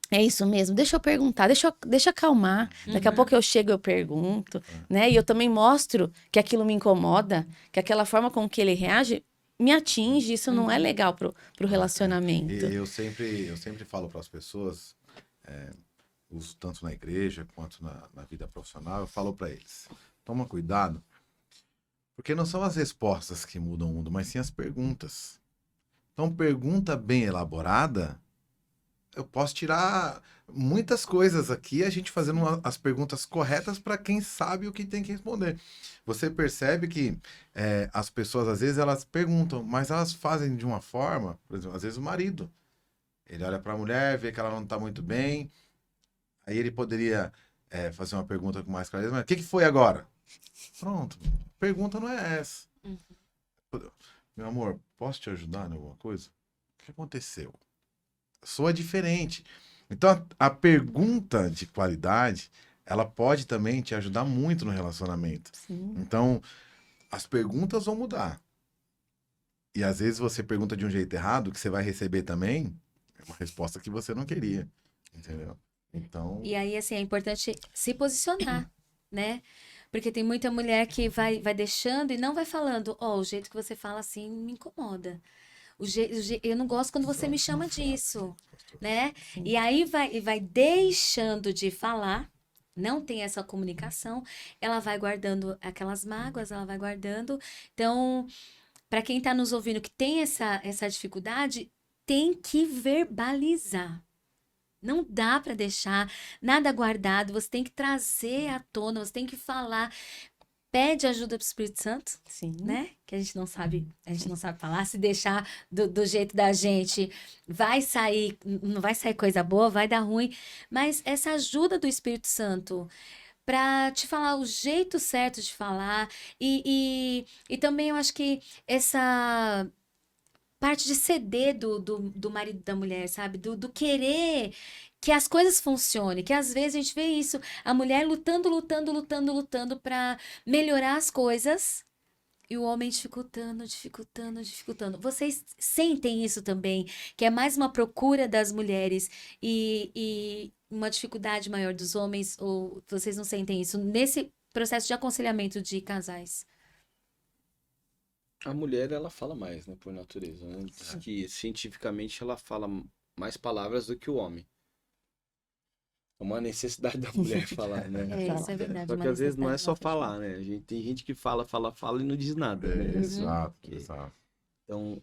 é isso mesmo? Deixa eu perguntar, deixa eu acalmar. Daqui a pouco eu chego e eu pergunto, né? E eu também mostro que aquilo me incomoda, que aquela forma com que ele reage me atinge. Isso não é legal pro relacionamento. E eu sempre falo para as pessoas, uso tanto na igreja quanto na vida profissional, eu falo para eles: toma cuidado, porque não são as respostas que mudam o mundo, mas sim as perguntas. Então, pergunta bem elaborada, eu posso tirar muitas coisas aqui, a gente fazendo as perguntas corretas para quem sabe o que tem que responder. Você percebe que as pessoas, às vezes, elas perguntam, mas elas fazem de uma forma, por exemplo, às vezes o marido, ele olha para a mulher, vê que ela não está muito bem, aí ele poderia fazer uma pergunta com mais clareza: mas o que foi agora? Pronto, pergunta não é essa. Meu amor, posso te ajudar em alguma coisa? O que aconteceu? Soa diferente. Então, a pergunta de qualidade, ela pode também te ajudar muito no relacionamento. Sim. Então, as perguntas vão mudar. E às vezes você pergunta de um jeito errado, que você vai receber também uma resposta que você não queria. Entendeu? Então... E aí, assim, é importante se posicionar, né? Porque tem muita mulher que vai deixando e não vai falando: o jeito que você fala assim me incomoda. Eu não gosto quando você me chama disso, né? E aí vai deixando de falar, não tem essa comunicação, ela vai guardando aquelas mágoas, ela vai guardando. Então, para quem está nos ouvindo que tem essa dificuldade, tem que verbalizar. Não dá para deixar nada guardado, você tem que trazer à tona, você tem que falar. Pede ajuda pro Espírito Santo, né? Que a gente não sabe falar. Se deixar do jeito da gente, não vai sair coisa boa, vai dar ruim. Mas essa ajuda do Espírito Santo para te falar o jeito certo de falar. E também eu acho que essa parte de ceder do marido e da mulher, sabe? Do querer que as coisas funcionem, que às vezes a gente vê isso, a mulher lutando para melhorar as coisas e o homem dificultando. Vocês sentem isso também, que é mais uma procura das mulheres e uma dificuldade maior dos homens, ou vocês não sentem isso nesse processo de aconselhamento de casais? A mulher, ela fala mais, né, por natureza, né? Diz que cientificamente ela fala mais palavras do que o homem. É uma necessidade da mulher falar, né? Isso é verdade. Só que às vezes não é só falar, né? Tem gente que fala e não diz nada, né? Exato. Então,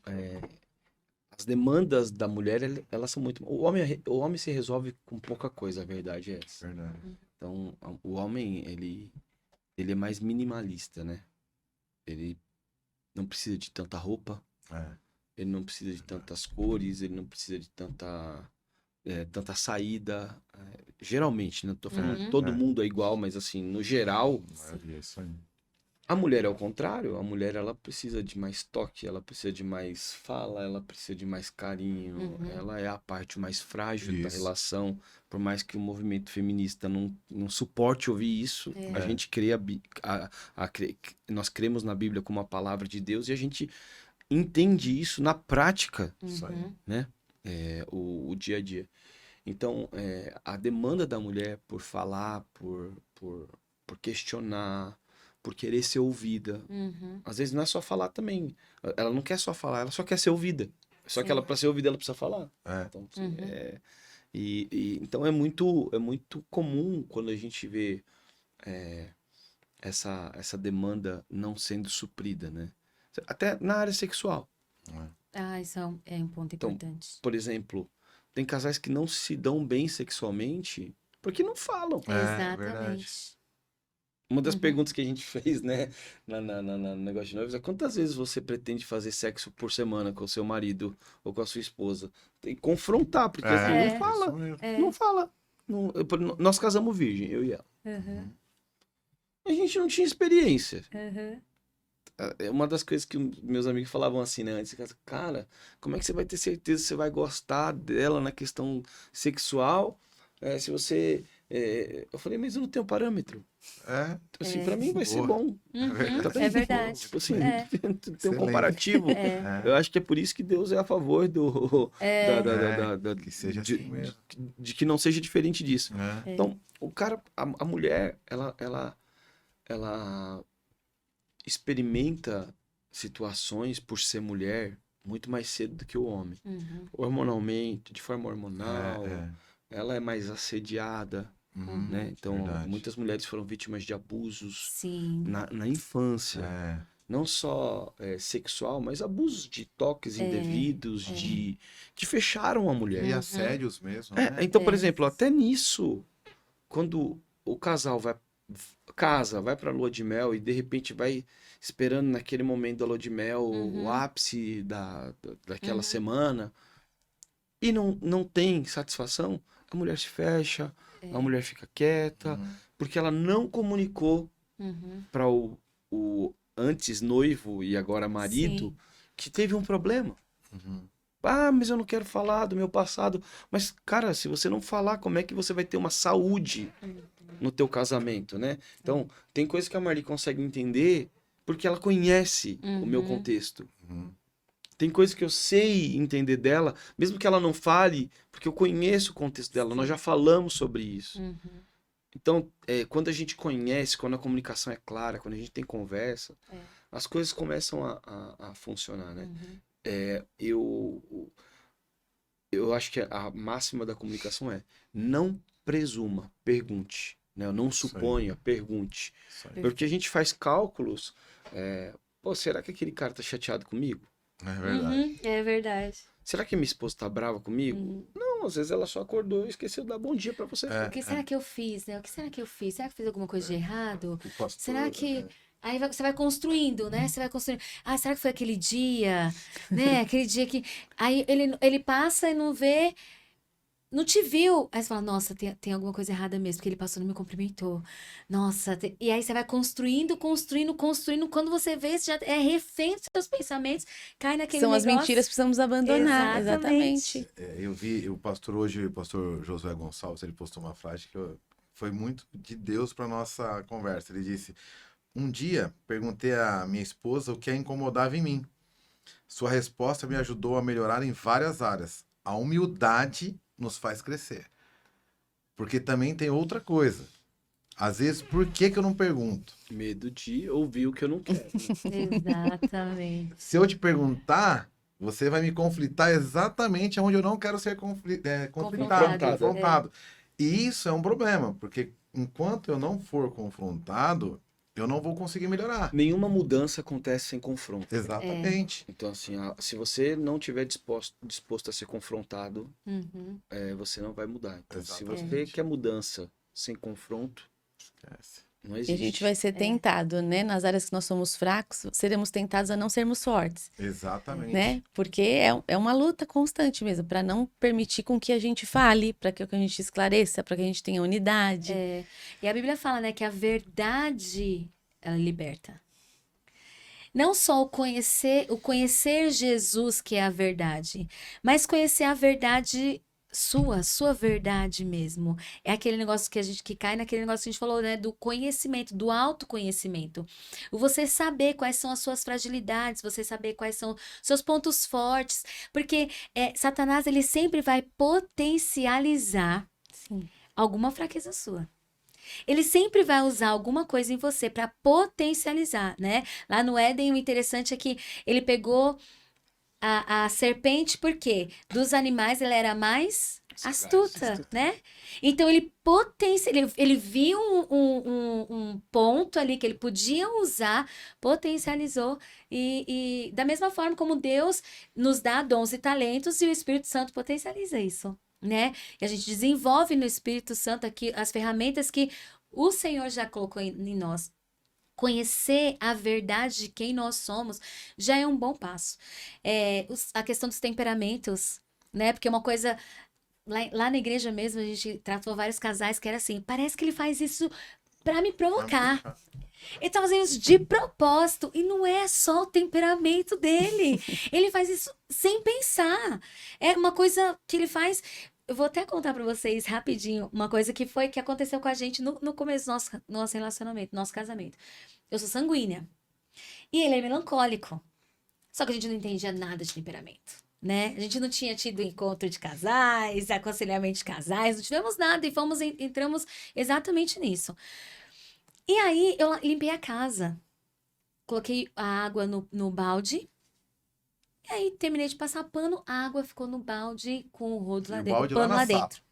as demandas da mulher, elas são muito... O homem se resolve com pouca coisa, a verdade é essa. Verdade. Então, o homem, ele é mais minimalista, né? Ele não precisa de tanta roupa, ele não precisa de tantas cores, ele não precisa de tanta saída. Geralmente, né? Tô falando que todo mundo é igual, mas assim, no geral, É isso aí. a mulher é o contrário. A mulher, ela precisa de mais toque, ela precisa de mais fala, ela precisa de mais carinho. Ela é a parte mais frágil da relação. Por mais que o movimento feminista não suporte ouvir isso, a gente crê, nós cremos na Bíblia como a palavra de Deus e a gente entende isso na prática, né? O dia a dia. Então, a demanda da mulher por falar, por questionar, por querer ser ouvida. Às vezes não é só falar também. Ela não quer só falar, ela só quer ser ouvida. Só que ela, para ser ouvida, ela precisa falar. Então, assim, então é muito comum quando a gente vê essa demanda não sendo suprida, né? Até na área sexual. Ah, isso é um ponto Então, importante. Por exemplo, tem casais que não se dão bem sexualmente porque não falam. É, verdade. Exatamente. Uma das Uhum. perguntas que a gente fez, né, no negócio de noivos é quantas vezes você pretende fazer sexo por semana com o seu marido ou com a sua esposa? Tem que confrontar, porque assim, É. não fala. isso mesmo. É. Não fala. Nós casamos virgem, eu e ela. Uhum. A gente não tinha experiência. Uhum. É uma das coisas que meus amigos falavam assim, né? Antes, cara, como é que você vai ter certeza que você vai gostar dela na questão sexual? Se você. Eu falei, mas eu não tenho parâmetro. É, Então, assim, pra mim vai ser Boa. bom. Uhum. Tá bem? É verdade. Tipo assim, É. tem um Excelente. comparativo. É. Eu acho que é por isso que Deus é a favor Que seja de, assim mesmo. de que não seja diferente disso. É. Então, o cara, a mulher, ela experimenta situações por ser mulher muito mais cedo do que o homem. Uhum. Hormonalmente, de forma hormonal, É. ela é mais assediada, Uhum. né? Então, Verdade. muitas mulheres foram vítimas de abusos Sim. na infância. É. Não só sexual, mas abusos de toques indevidos, que fecharam a mulher. E assédios mesmo, É, né? então, por É. exemplo, até nisso, quando o casal vai pra lua de mel e de repente vai esperando naquele momento da lua de mel o ápice daquela semana e não tem satisfação, a mulher se fecha, a mulher fica quieta, porque ela não comunicou Uhum. para o antes noivo e agora marido Sim. que teve um problema. Uhum. Ah, mas eu não quero falar do meu passado. Mas, cara, se você não falar, como é que você vai ter uma saúde no teu casamento, né? Então, tem coisas que a Marli consegue entender porque ela conhece o meu contexto. Uhum. Tem coisas que eu sei entender dela, mesmo que ela não fale, porque eu conheço o contexto dela. Nós já falamos sobre isso. Uhum. Então, quando a gente conhece, quando a comunicação é clara, quando a gente tem conversa, as coisas começam a funcionar, né? Eu acho que a máxima da comunicação é não presuma, pergunte. Né? Não Isso aí. suponha, pergunte. Isso aí. Porque a gente faz cálculos. Pô, será que aquele cara tá chateado comigo? É verdade. Uhum. É verdade. Será que minha esposa tá brava comigo? Não, às vezes ela só acordou e esqueceu de dar bom dia pra você. O que será que eu fiz, né? O que será que eu fiz? Será que eu fiz alguma coisa de errado? O pastor, Será que... Aí você vai construindo, né? Você vai construindo. Ah, será que foi aquele dia? Né? Aquele dia que... Aí ele passa e não vê... Não te viu. Aí você fala, nossa, tem alguma coisa errada mesmo, porque ele passou e não me cumprimentou. Nossa, e aí você vai construindo. Quando você vê, você já é refém dos seus pensamentos, cai naquele São as negócio. mentiras que precisamos abandonar. Exatamente. Exatamente. Eu vi o pastor hoje, o pastor Josué Gonçalves, ele postou uma frase que foi muito de Deus para nossa conversa. Ele disse: um dia perguntei à minha esposa o que a incomodava em mim. Sua resposta me ajudou a melhorar em várias áreas. A humildade nos faz crescer. Porque também tem outra coisa. Às vezes, por que eu não pergunto? Medo de ouvir o que eu não quero. Exatamente. Se eu te perguntar, você vai me conflitar exatamente onde eu não quero ser confrontado. E isso é um problema, porque enquanto eu não for confrontado, eu não vou conseguir melhorar. Nenhuma mudança acontece sem confronto. Exatamente. Então, assim, se você não tiver disposto a ser confrontado, Uhum. você não vai mudar. Então, se Exatamente. você quer mudança sem confronto, Esquece. não E existe. a gente vai ser tentado, né? Nas áreas que nós somos fracos, seremos tentados a não sermos fortes, Exatamente. né? Porque é uma luta constante mesmo, para não permitir com que a gente fale, para que a gente esclareça, para que a gente tenha unidade. E a Bíblia fala, né, que a verdade, ela liberta. Não só o conhecer Jesus, que é a verdade, mas conhecer a verdade sua verdade mesmo. É aquele negócio que cai naquele negócio que a gente falou, né, do conhecimento, do autoconhecimento. O você saber quais são as suas fragilidades, você saber quais são seus pontos fortes, porque Satanás, ele sempre vai potencializar Sim. alguma fraqueza sua. Ele sempre vai usar alguma coisa em você para potencializar, né? Lá no Éden, o interessante é que ele pegou a serpente, porque dos animais ela era mais astuta, né? Então ele viu um ponto ali que ele podia usar, potencializou e da mesma forma como Deus nos dá dons e talentos e o Espírito Santo potencializa isso, né? E a gente desenvolve no Espírito Santo aqui as ferramentas que o Senhor já colocou em nós. Conhecer a verdade de quem nós somos já é um bom passo. A questão dos temperamentos, né? Porque uma coisa lá na igreja mesmo, a gente tratou vários casais que era assim, parece que ele faz isso pra me provocar. Ele tá fazendo isso de propósito e não é só o temperamento dele. Ele faz isso sem pensar. É uma coisa que ele faz. Eu vou até contar pra vocês rapidinho uma coisa que aconteceu com a gente no começo do nosso relacionamento, nosso casamento. Eu sou sanguínea e ele é melancólico. Só que a gente não entendia nada de temperamento. Né? A gente não tinha tido encontro de casais, aconselhamento de casais, não tivemos nada e entramos exatamente nisso. E aí eu limpei a casa, coloquei a água no balde, e aí terminei de passar pano, a água ficou no balde com o rodo lá dentro, o pano lá dentro,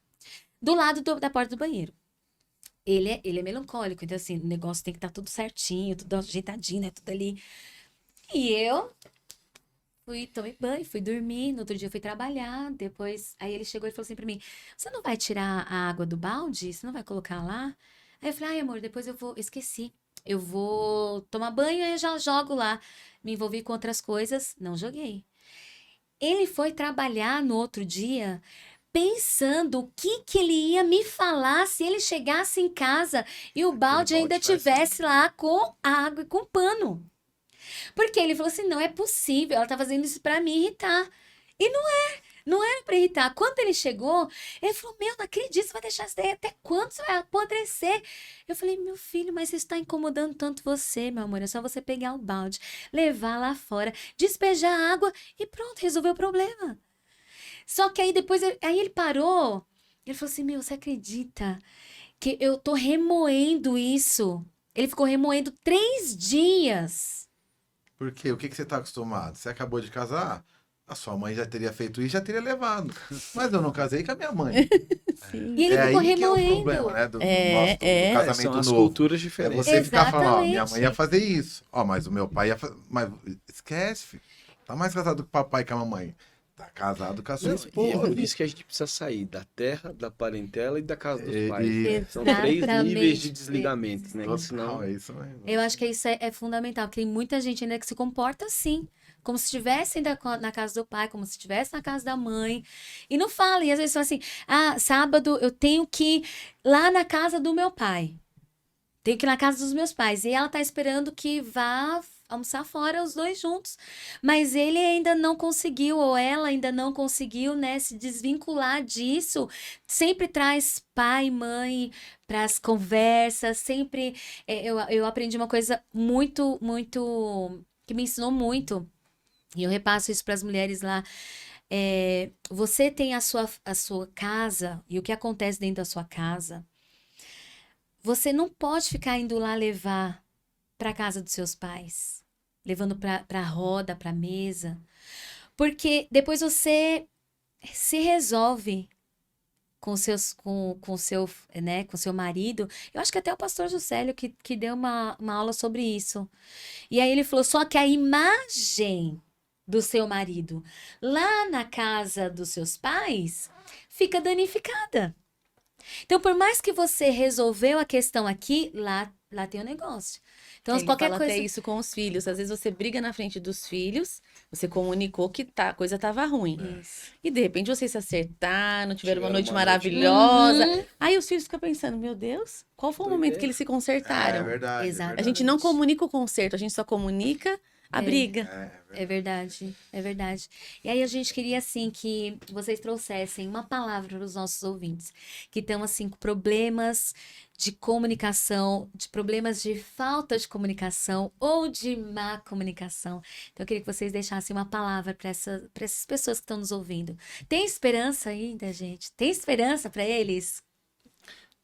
do lado da porta do banheiro. Ele é melancólico, então assim, o negócio tem que estar tudo certinho, tudo ajeitadinho, né? Tudo ali. E eu tomei banho, fui dormir, no outro dia eu fui trabalhar, depois, aí ele chegou e falou assim pra mim, você não vai tirar a água do balde? Você não vai colocar lá? Aí eu falei, ai amor, depois esqueci, eu vou tomar banho e eu já jogo lá. Me envolvi com outras coisas, não joguei. Ele foi trabalhar no outro dia pensando o que ele ia me falar se ele chegasse em casa e o balde ainda tivesse lá com água e com pano. Porque ele falou assim, não é possível, ela tá fazendo isso pra me irritar. E não era pra irritar. Quando ele chegou, ele falou, não acredito, você vai deixar isso daí até quando você vai apodrecer? Eu falei, meu filho, mas isso tá incomodando tanto você, meu amor, é só você pegar o balde, levar lá fora, despejar a água e pronto, resolveu o problema. Só que aí depois, aí ele parou, ele falou assim, você acredita que eu tô remoendo isso? Ele ficou remoendo 3 dias. Por quê? O que você está acostumado? Você acabou de casar? A sua mãe já teria feito isso, já teria levado. Mas eu não casei com a minha mãe. E ele ficou aí que é o remoendo. problema, né? Do casamento São as novo. culturas diferentes. Você ficar falando, minha Exatamente. mãe ia fazer isso. Mas o meu pai ia fazer. Mas esquece, filho. Tá mais casado com o papai que a mamãe. Tá casado com a sua E é esposa. por isso que a gente precisa sair da terra, da parentela e da casa dos E- pais. e- São 3 Exatamente. níveis de desligamento, né? Total, Senão... é isso mesmo. Eu acho que isso é fundamental, porque tem muita gente ainda que se comporta assim, como se estivesse ainda na casa do pai, como se estivesse na casa da mãe, e não fala, e às vezes fala assim, sábado eu tenho que ir lá na casa do meu pai, tenho que ir na casa dos meus pais, e ela tá esperando que vá almoçar fora os dois juntos, mas ele ainda não conseguiu, ou ela ainda não conseguiu, né, se desvincular disso, sempre traz pai e mãe para as conversas, sempre, eu aprendi uma coisa muito, muito, que me ensinou muito, e eu repasso isso para as mulheres lá, você tem a sua casa, e o que acontece dentro da sua casa, você não pode ficar indo lá levar para casa dos seus pais, levando para a roda, para a mesa, porque depois você se resolve com seu marido. Eu acho que até o pastor Juscelio que deu uma aula sobre isso. E aí ele falou, só que a imagem do seu marido lá na casa dos seus pais fica danificada. Então, por mais que você resolveu a questão aqui, lá tem o negócio. Então, Ele qualquer fala coisa. até isso com os filhos. Às vezes você briga na frente dos filhos, você comunicou que a coisa tava ruim. Isso. E de repente vocês se acertaram, tiveram uma Tiveram noite uma noite maravilhosa. Uhum. Aí os filhos ficam pensando, meu Deus, qual foi o momento que eles se consertaram? É verdade. Exato. A gente não comunica o conserto, a gente só comunica a briga. É verdade, é verdade. E aí a gente queria, assim, que vocês trouxessem uma palavra para os nossos ouvintes, que estão, assim, com problemas de comunicação, de problemas de falta de comunicação ou de má comunicação. Então eu queria que vocês deixassem uma palavra para essas pessoas que estão nos ouvindo. Tem esperança ainda, gente? Tem esperança para eles?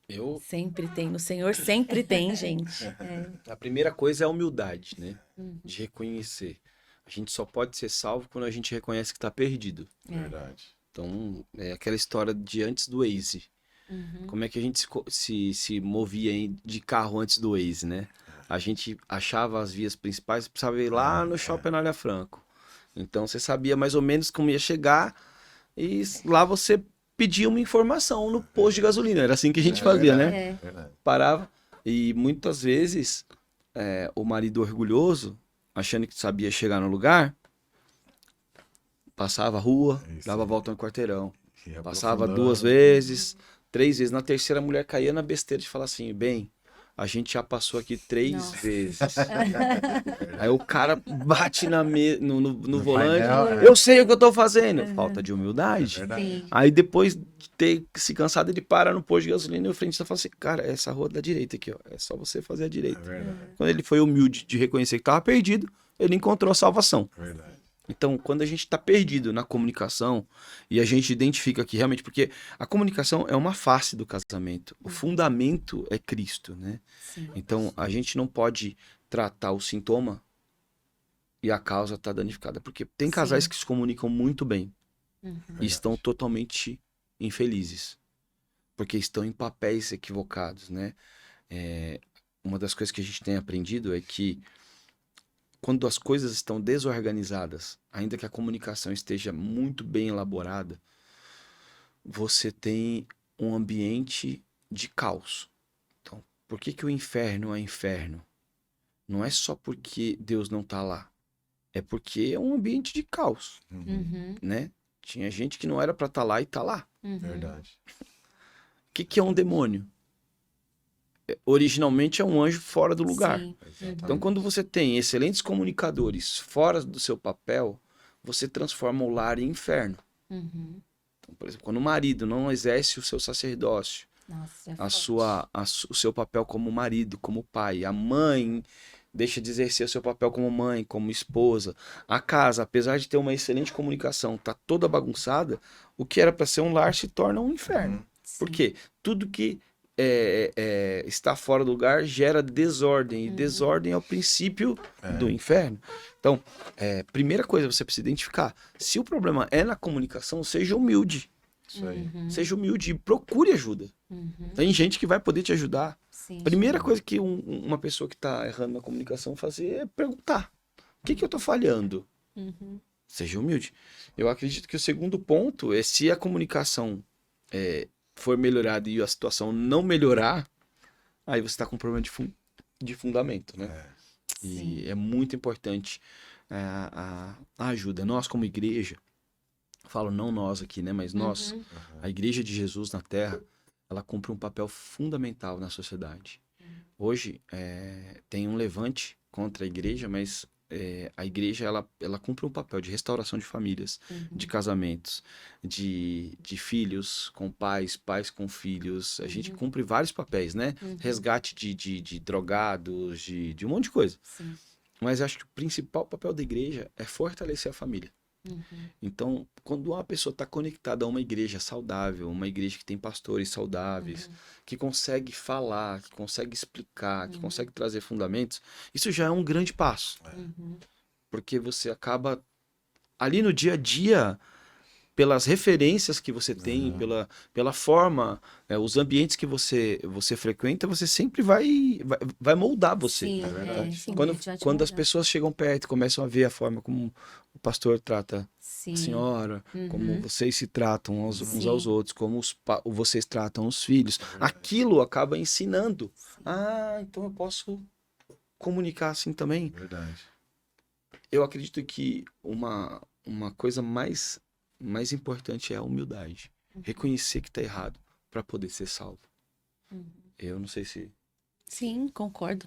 Eu, Sempre tem, no Senhor sempre tem, gente. a primeira coisa é a humildade, né? Uhum. De reconhecer. A gente só pode ser salvo quando a gente reconhece que está perdido. Verdade. Então, é aquela história de antes do Waze. Como é que a gente se movia de carro antes do Waze, né? A gente achava as vias principais, precisava ir lá no Shopping Anália Franco. Então, você sabia mais ou menos como ia chegar e lá você pedia uma informação no posto de gasolina. Era assim que a gente fazia, né? Verdade. Parava. E muitas vezes, o marido orgulhoso, achando que sabia chegar no lugar, passava a rua, Isso dava a aí. volta no quarteirão. E Passava aprofundando. 2 vezes, 3 vezes. Na terceira, a mulher caía na besteira de falar assim: bem, a gente já passou aqui 3 Nossa. vezes. Aí o cara bate no volante. painel, Eu sei o que eu tô fazendo. Falta de humildade. Verdade. Sim. Aí depois de ter se cansado, ele para no posto de gasolina e o frentista fala assim: cara, essa rua da direita aqui, ó. É só você fazer a É direita. verdade. Quando ele foi humilde de reconhecer que estava perdido, ele encontrou a salvação. Verdade. Então, quando a gente está perdido na comunicação e a gente identifica que realmente, porque a comunicação é uma face do casamento, o fundamento é Cristo, né? Sim. Então, a gente não pode tratar o sintoma e a causa está danificada, porque tem casais Sim. que se comunicam muito bem Uhum. e estão totalmente infelizes, porque estão em papéis equivocados, né? Uma das coisas que a gente tem aprendido é que quando as coisas estão desorganizadas, ainda que a comunicação esteja muito bem elaborada, você tem um ambiente de caos. Então, por que o inferno é inferno? Não é só porque Deus não está lá. É porque é um ambiente de caos, Uhum. né? Tinha gente que não era para estar lá e está lá. Uhum. Verdade. O que é um demônio? Originalmente é um anjo fora do lugar. Sim. Então, quando você tem excelentes comunicadores fora do seu papel, você transforma o lar em inferno. Uhum. Então, por exemplo, quando o marido não exerce o seu sacerdócio, Nossa, é a forte. o seu papel como marido, como pai, a mãe deixa de exercer o seu papel como mãe, como esposa, a casa, apesar de ter uma excelente comunicação, tá toda bagunçada, o que era para ser um lar se torna um inferno. Por Sim. quê? Tudo que está fora do lugar gera desordem. E desordem é o princípio do inferno. Então, primeira coisa, você precisa identificar. Se o problema é na comunicação, seja humilde. Isso aí. Seja humilde e procure ajuda. Uhum. Tem gente que vai poder te ajudar. Sim. Primeira coisa que uma pessoa que está errando na comunicação fazer é perguntar. O que eu estou falhando? Uhum. Seja humilde. Eu acredito que o segundo ponto é se a comunicação for melhorada e a situação não melhorar, aí você está com um problema de fundamento, né? Sim. E é muito importante a ajuda. Nós, como igreja, falo não nós aqui, né? Mas nós, Uhum. a igreja de Jesus na Terra, ela cumpre um papel fundamental na sociedade. Hoje, tem um levante contra a igreja, mas a igreja ela cumpre um papel de restauração de famílias, de casamentos, de filhos com pais, pais com filhos. A gente cumpre vários papéis, né? Resgate de drogados, de um monte de coisa. Sim. Mas acho que o principal papel da igreja é fortalecer a família. Então, quando uma pessoa está conectada a uma igreja saudável, uma igreja que tem pastores saudáveis, que consegue falar, que consegue explicar, que consegue trazer fundamentos, isso já é um grande passo. Porque você acaba ali no dia a dia, pelas referências que você tem, pela forma, os ambientes que você frequenta, você sempre vai moldar você. Sim, É verdade. sim, Quando, a gente vai te quando as mudar. pessoas chegam perto e começam a ver a forma como o pastor trata Sim. a senhora, como vocês se tratam uns Sim. aos outros, como vocês tratam os filhos, aquilo acaba ensinando. Ah, então eu posso comunicar assim também. Verdade. Eu acredito que uma coisa mais importante é a humildade. Reconhecer que está errado para poder ser salvo. Eu não sei se... Sim, concordo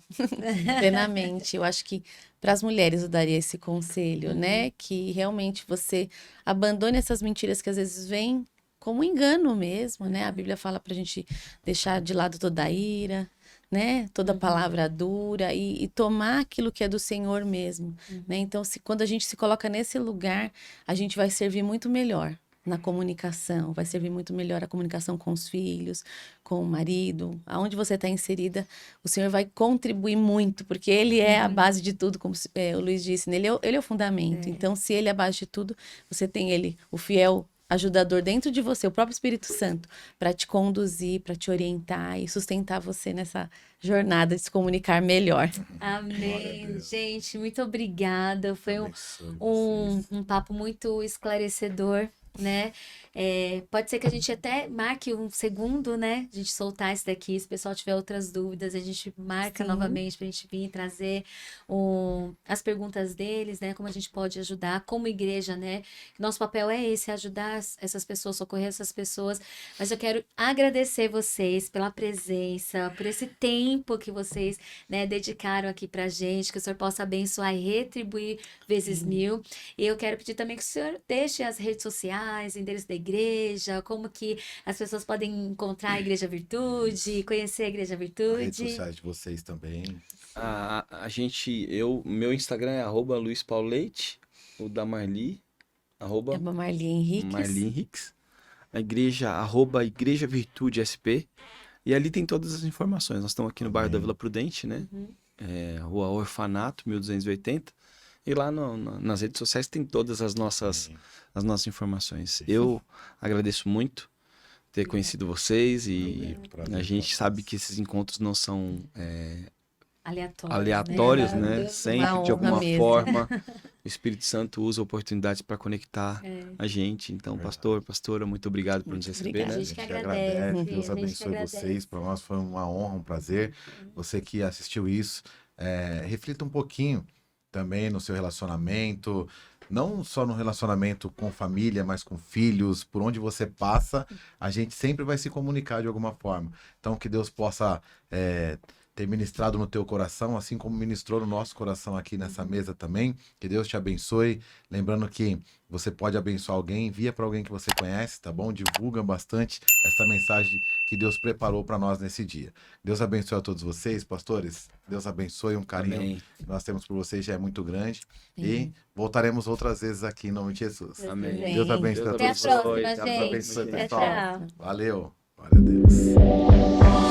plenamente. Eu acho que para as mulheres eu daria esse conselho, né? Que realmente você abandone essas mentiras que às vezes vêm como engano mesmo, né? A Bíblia fala para a gente deixar de lado toda a ira, né? Toda palavra dura e tomar aquilo que é do Senhor mesmo, né? Então, quando a gente se coloca nesse lugar, a gente vai servir muito melhor na comunicação, vai servir muito melhor a comunicação com os filhos, com o marido, aonde você está inserida, o Senhor vai contribuir muito, porque Ele é a base de tudo, como o Luiz disse, né? Ele é o fundamento. Então, se Ele é a base de tudo, você tem Ele, o fiel ajudador dentro de você, o próprio Espírito Santo, para te conduzir, para te orientar e sustentar você nessa jornada de se comunicar melhor. Glória a Amém. Deus. Gente, muito obrigada. Foi Abençoe um, vocês. um papo muito esclarecedor, né? Pode ser que a gente até marque um segundo, né? A gente soltar esse daqui. Se o pessoal tiver outras dúvidas, a gente marca Sim. novamente para a gente vir trazer as perguntas deles, né? Como a gente pode ajudar como igreja, né? Nosso papel é esse, ajudar essas pessoas, socorrer essas pessoas. Mas eu quero agradecer vocês pela presença, por esse tempo que vocês, né, dedicaram aqui pra gente, que o Senhor possa abençoar e retribuir vezes mil. E eu quero pedir também que o Senhor deixe as redes sociais, endereço da igreja, como que as pessoas podem encontrar a Igreja Virtude, conhecer a Igreja As redes Virtude. sociais de vocês também. Meu Instagram é @LuizPauleite, o da Marli, É uma Marli Henriques. Marli Henriques. A igreja, @Igreja Virtude SP. E ali tem todas as informações. Nós estamos aqui no bairro da Vila Prudente, né? Rua Orfanato, 1280. E lá nas redes sociais tem todas as nossas informações. Eu agradeço muito ter conhecido vocês e Prazer a gente pra sabe nós. que esses encontros não são Aleatórios, né? Sempre, Uma de alguma honra mesmo. forma, o Espírito Santo usa oportunidades para conectar a gente. Então, pastor, pastora, muito obrigado por nos Muito receber, obrigada. né? A gente que agradece, Deus a gente que abençoe agradece. vocês. Para nós foi uma honra, um prazer. Você que assistiu isso, reflita um pouquinho também no seu relacionamento, não só no relacionamento com família, mas com filhos, por onde você passa, a gente sempre vai se comunicar de alguma forma. Então, que Deus possa ter ministrado no teu coração, assim como ministrou no nosso coração aqui nessa mesa também. Que Deus te abençoe. Lembrando que você pode abençoar alguém, envia para alguém que você conhece, tá bom? Divulga bastante essa mensagem que Deus preparou para nós nesse dia. Deus abençoe a todos vocês, pastores. Deus abençoe, um carinho Amém. que nós temos por vocês já é muito grande. E voltaremos outras vezes aqui em nome de Jesus. Amém. Deus abençoe a Até a todos vocês. próxima, Deus gente. abençoe, Tchau, pessoal. tchau. Valeu. Glória a Deus.